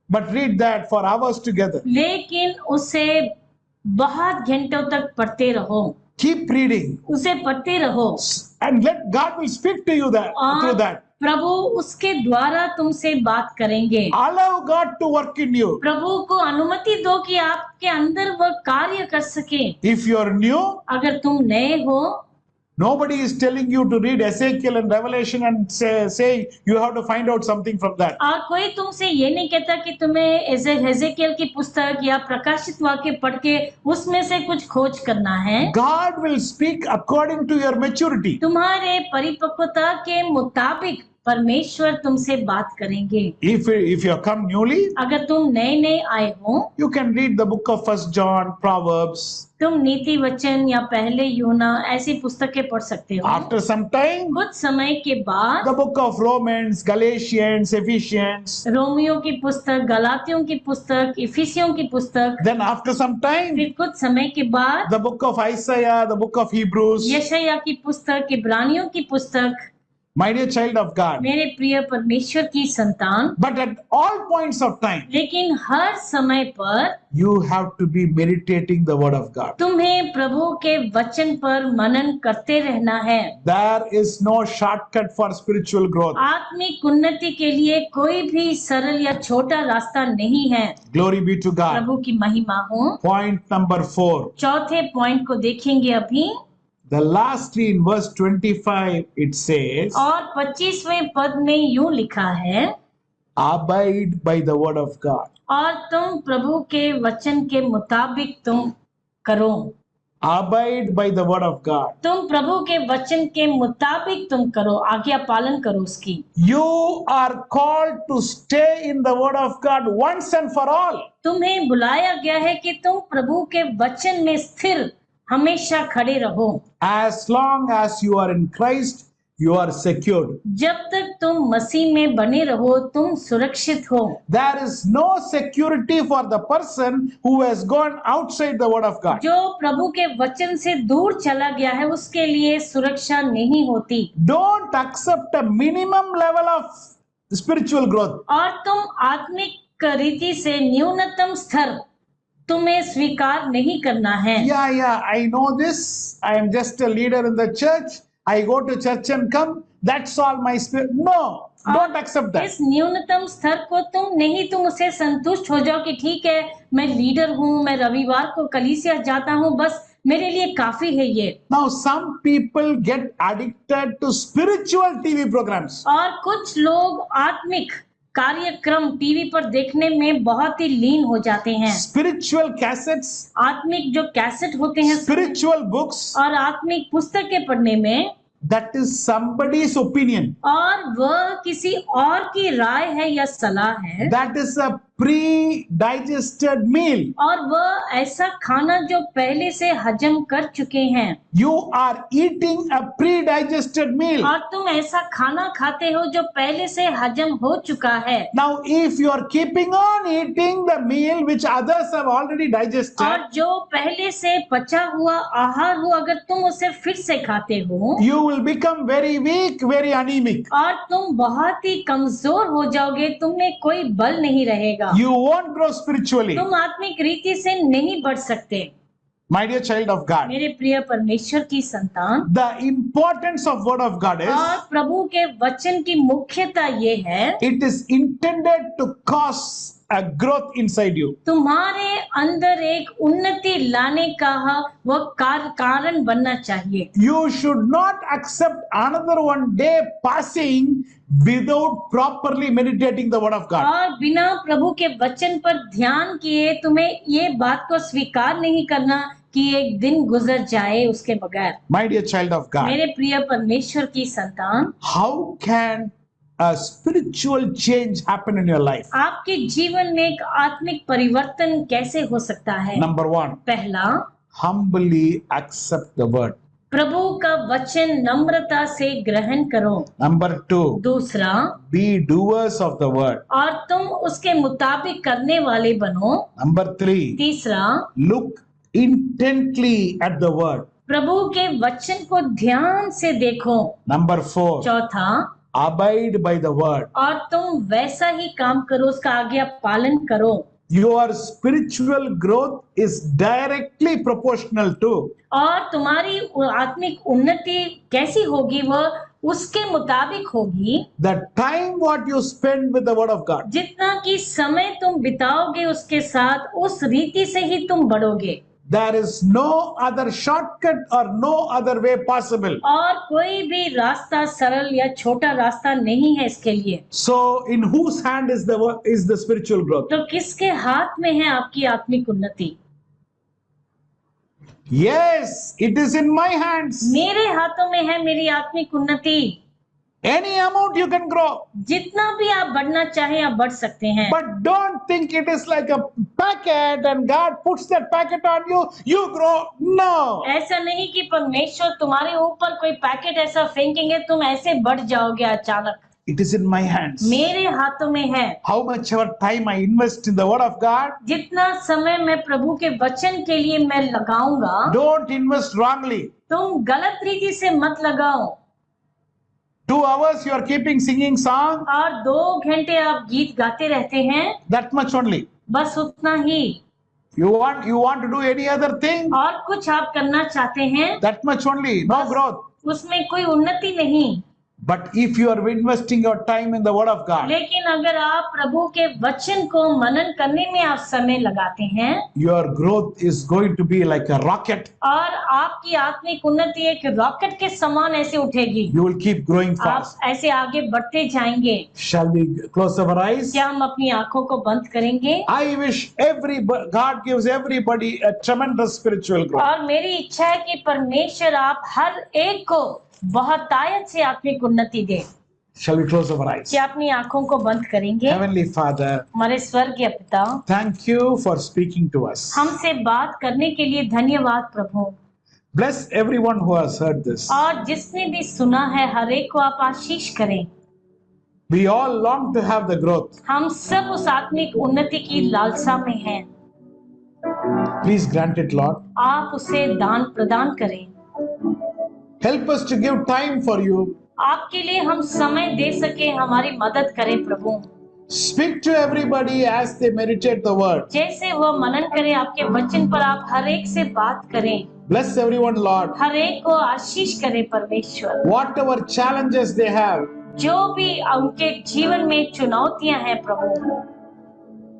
but read that for hours together. लेकिन उसे बहुत घंटों तक पढ़ते रहो, Keep reading. उसे पढ़ते रहो, And let God will speak to you that through और that. प्रभु उसके द्वारा तुमसे बात करेंगे। Allow God to work in you. प्रभु को अनुमति दो कि आपके अंदर वह कार्य कर सके। If you are new, अगर तुम नए हो, nobody is telling you to read Ezekiel and Revelation and saying you have to find out something from that. और कोई तुमसे ये नहीं कहता कि तुम्हें हेजेकिएल की पुस्तक या प्रकाशित वाक्य पढ़ के उसमें से कुछ खोज करना है। God will speak according to your maturity. तुम्हारे परिपक्वता के मुताबिक परमेश्वर तुमसे बात करेंगे। If you have come newly, अगर तुम नए आए हो, you can read the book of 1 John, Proverbs. तुम नीति वचन या पहले यूना ऐसी पुस्तकें पढ़ सकते हो। After some time, कुछ समय के बाद the book of Romans, Galatians, Ephesians. Romeo की पुस्तक, गलातियों की पुस्तक, इफिसियों की पुस्तक, Then after some time, फिर कुछ समय के बाद the book of Isaiah, the book of Hebrews. यशायाह की पुस्तक, इब्रानियों की पुस्तक। My dear child of God. मेरे प्रिय परमेश्वर की संतान, But at all points of time, लेकिन हर समय पर you have to be meditating the word of God. तुम्हें प्रभु के वचन पर मनन करते रहना है। There is no shortcut for spiritual growth. आत्मिक उन्नति के लिए कोई भी सरल या छोटा रास्ता नहीं है। Glory be to God. प्रभु की महिमा हो। Point number 4. चौथे पॉइंट को देखेंगे अभी। The lastly in verse 25 it says, और 25वें पद में यूं लिखा है, abide by the word of God. और तुम प्रभु के वचन के मुताबिक तुम करो। Abide by the word of God. तुम प्रभु के वचन के मुताबिक तुम करो, आज्ञा पालन करो उसकी। You are called to stay in the word of God once and for all. तुम्हें बुलाया गया है कि तुम प्रभु के वचन में स्थिर हमेशा खड़े रहो। As long as you are in Christ, you are secured. जब तक तुम मसीह में बने रहो, तुम सुरक्षित हो। There is no security for the person who has gone outside the word of God. जो प्रभु के वचन से दूर चला गया है, उसके लिए सुरक्षा नहीं होती। Don't accept a minimum level of spiritual growth. और तुम आत्मिक रीति से न्यूनतम स्तर तुम्हें स्वीकार नहीं करना है। Yeah, I know this. I am just a leader in the church. I go to church and come. That's all my spirit. No, don't accept that. इस न्यूनतम स्तर को तुम उसे संतुष्ट हो जाओ कि ठीक है, मैं लीडर हूँ, मैं रविवार को कलीसिया जाता हूँ, बस मेरे लिए काफी है ये। Now some people get addicted to spiritual TV programs. और कुछ लोग आत्मिक कार्यक्रम टीवी पर देखने में बहुत ही लीन हो जाते हैं। Spiritual cassettes, आत्मिक जो कैसेट होते हैं, spiritual books, और आत्मिक पुस्तकें पढ़ने में, that is somebody's opinion. और वह किसी और की राय है या सलाह है। That is a pre-digested meal. और वह ऐसा खाना जो पहले से हजम कर चुके हैं। You are eating a pre-digested meal. और तुम ऐसा खाना खाते हो जो पहले से हजम हो चुका है। Now, if you are keeping on eating the meal which others have already digested, और जो पहले से पचा हुआ आहार हो, अगर तुम उसे फिर से खाते हो, you will become very weak, very anemic. और तुम बहुत ही कमजोर हो जाओगे, तुम में कोई बल नहीं रहेगा। You won't grow spiritually. तुम आत्मिक रीति से नहीं बढ़ सकते। My dear child of God, मेरे प्रिय परमेश्वर की संतान, the importance of word of God और is प्रभु के वचन की मुख्यता ये है, it is intended to cause a growth inside you. तुम्हारे अंदर एक उन्नति लाने का वह कारण बनना चाहिए। You should not accept another one day passing without properly meditating the word of God. और बिना प्रभु के वचन पर ध्यान किए तुम्हें ये बात को स्वीकार नहीं करना कि एक दिन गुजर जाए उसके बगैर। My dear child of God, मेरे प्रिय परमेश्वर की संतान, how can a spiritual change happen in your life? आपके जीवन में एक आत्मिक परिवर्तन कैसे हो सकता है? Number one, पहला, humbly accept the word. प्रभु का वचन नम्रता से ग्रहण करो। Number two, दूसरा, be doers of the word. और तुम उसके मुताबिक करने वाले बनो। Number three, तीसरा, look intently at the word. प्रभु के वचन को ध्यान से देखो। Number four, चौथा, abide by the word. और तुम वैसा ही काम करो, उसका आज्ञा पालन करो। Your spiritual growth is directly proportional to और तुम्हारी आत्मिक उन्नति कैसी होगी, वह उसके मुताबिक होगी the time what you spend with the word of God. जितना कि समय तुम बिताओगे उसके साथ, उस रीति से ही तुम बढ़ोगे। There is no other shortcut or no other way possible. और कोई भी रास्ता सरल या छोटा रास्ता नहीं है इसके लिए। So in whose hand is the spiritual growth? तो किसके हाथ में है आपकी आत्मिक उन्नति? Yes, it is in my hands. मेरे हाथों में है मेरी आत्मिक उन्नति। Any amount you can grow. जितना भी आप बढ़ना चाहें आप बढ़ सकते हैं। But don't think it is like a packet and God puts that packet on you, you grow. No. ऐसा नहीं कि परमेश्वर तुम्हारे ऊपर कोई पैकेट ऐसा फेंकेंगे तुम ऐसे बढ़ जाओगे अचानक। It is in my hands. मेरे हाथों में है। How much ever time I invest in the word of God, जितना समय मैं प्रभु के वचन के लिए मैं लगाऊंगा, don't invest wrongly. तुम गलत रीति से मत लगाओ। 2 hours you are keeping singing song, और 2 घंटे आप गीत गाते रहते हैं, that much only. बस उतना ही। You want to do any other thing, और कुछ आप करना चाहते हैं, that much only. No growth. उसमें कोई उन्नति नहीं। But if you are investing your time in the word of God, लेकिन अगर आप प्रभु के वचन को मनन करने में आप समय लगाते हैं, your growth is going to be like a rocket. और आपकी आत्मिक उन्नति एक रॉकेट के समान ऐसे उठेगी। You will keep growing आप fast. ऐसे आगे बढ़ते जाएंगे। Shall we close our eyes? क्या हम अपनी आंखों को बंद करेंगे? I wish God gives everybody a tremendous spiritual growth. और मेरी इच्छा है कि परमेश्वर आप हर एक को बहुतायत से आत्मिक उन्नति दे। Shall we close our eyes? क्या अपनी आंखों को बंद करेंगे? Heavenly Father, हमारे स्वर्गीय पिता, thank you for speaking to us. हमसे बात करने के लिए धन्यवाद प्रभु। Bless everyone who has heard this. और जिसने भी सुना है हर एक को आप आशीष करें। We all long to have the growth. हम सब उस आत्मिक उन्नति की लालसा में हैं। Please grant it, Lord. आप उसे दान प्रदान करें। Help us to give time for you. आपके लिए हम समय दे सके, हमारी मदद करें प्रभु। Speak to everybody as they meditate the word. जैसे वह मनन करें आपके वचन पर, आप हर एक से बात करें। Bless everyone, Lord. हर एक को आशीष करें परमेश्वर। Whatever challenges they have, जो भी उनके जीवन में चुनौतियां हैं प्रभु,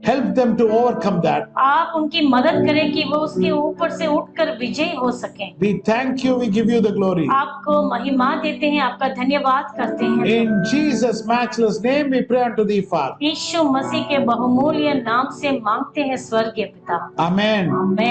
help them to overcome that. आप उनकी मदद करें कि वो उसके ऊपर से उठकर विजयी हो सकें। We thank you, we give you the glory. आपको महिमा देते हैं, आपका धन्यवाद करते हैं। In Jesus' matchless name we pray unto thee, Father. यीशु मसीह के बहुमूल्य नाम से मांगते हैं स्वर्गीय पिता। Amen. आमेन।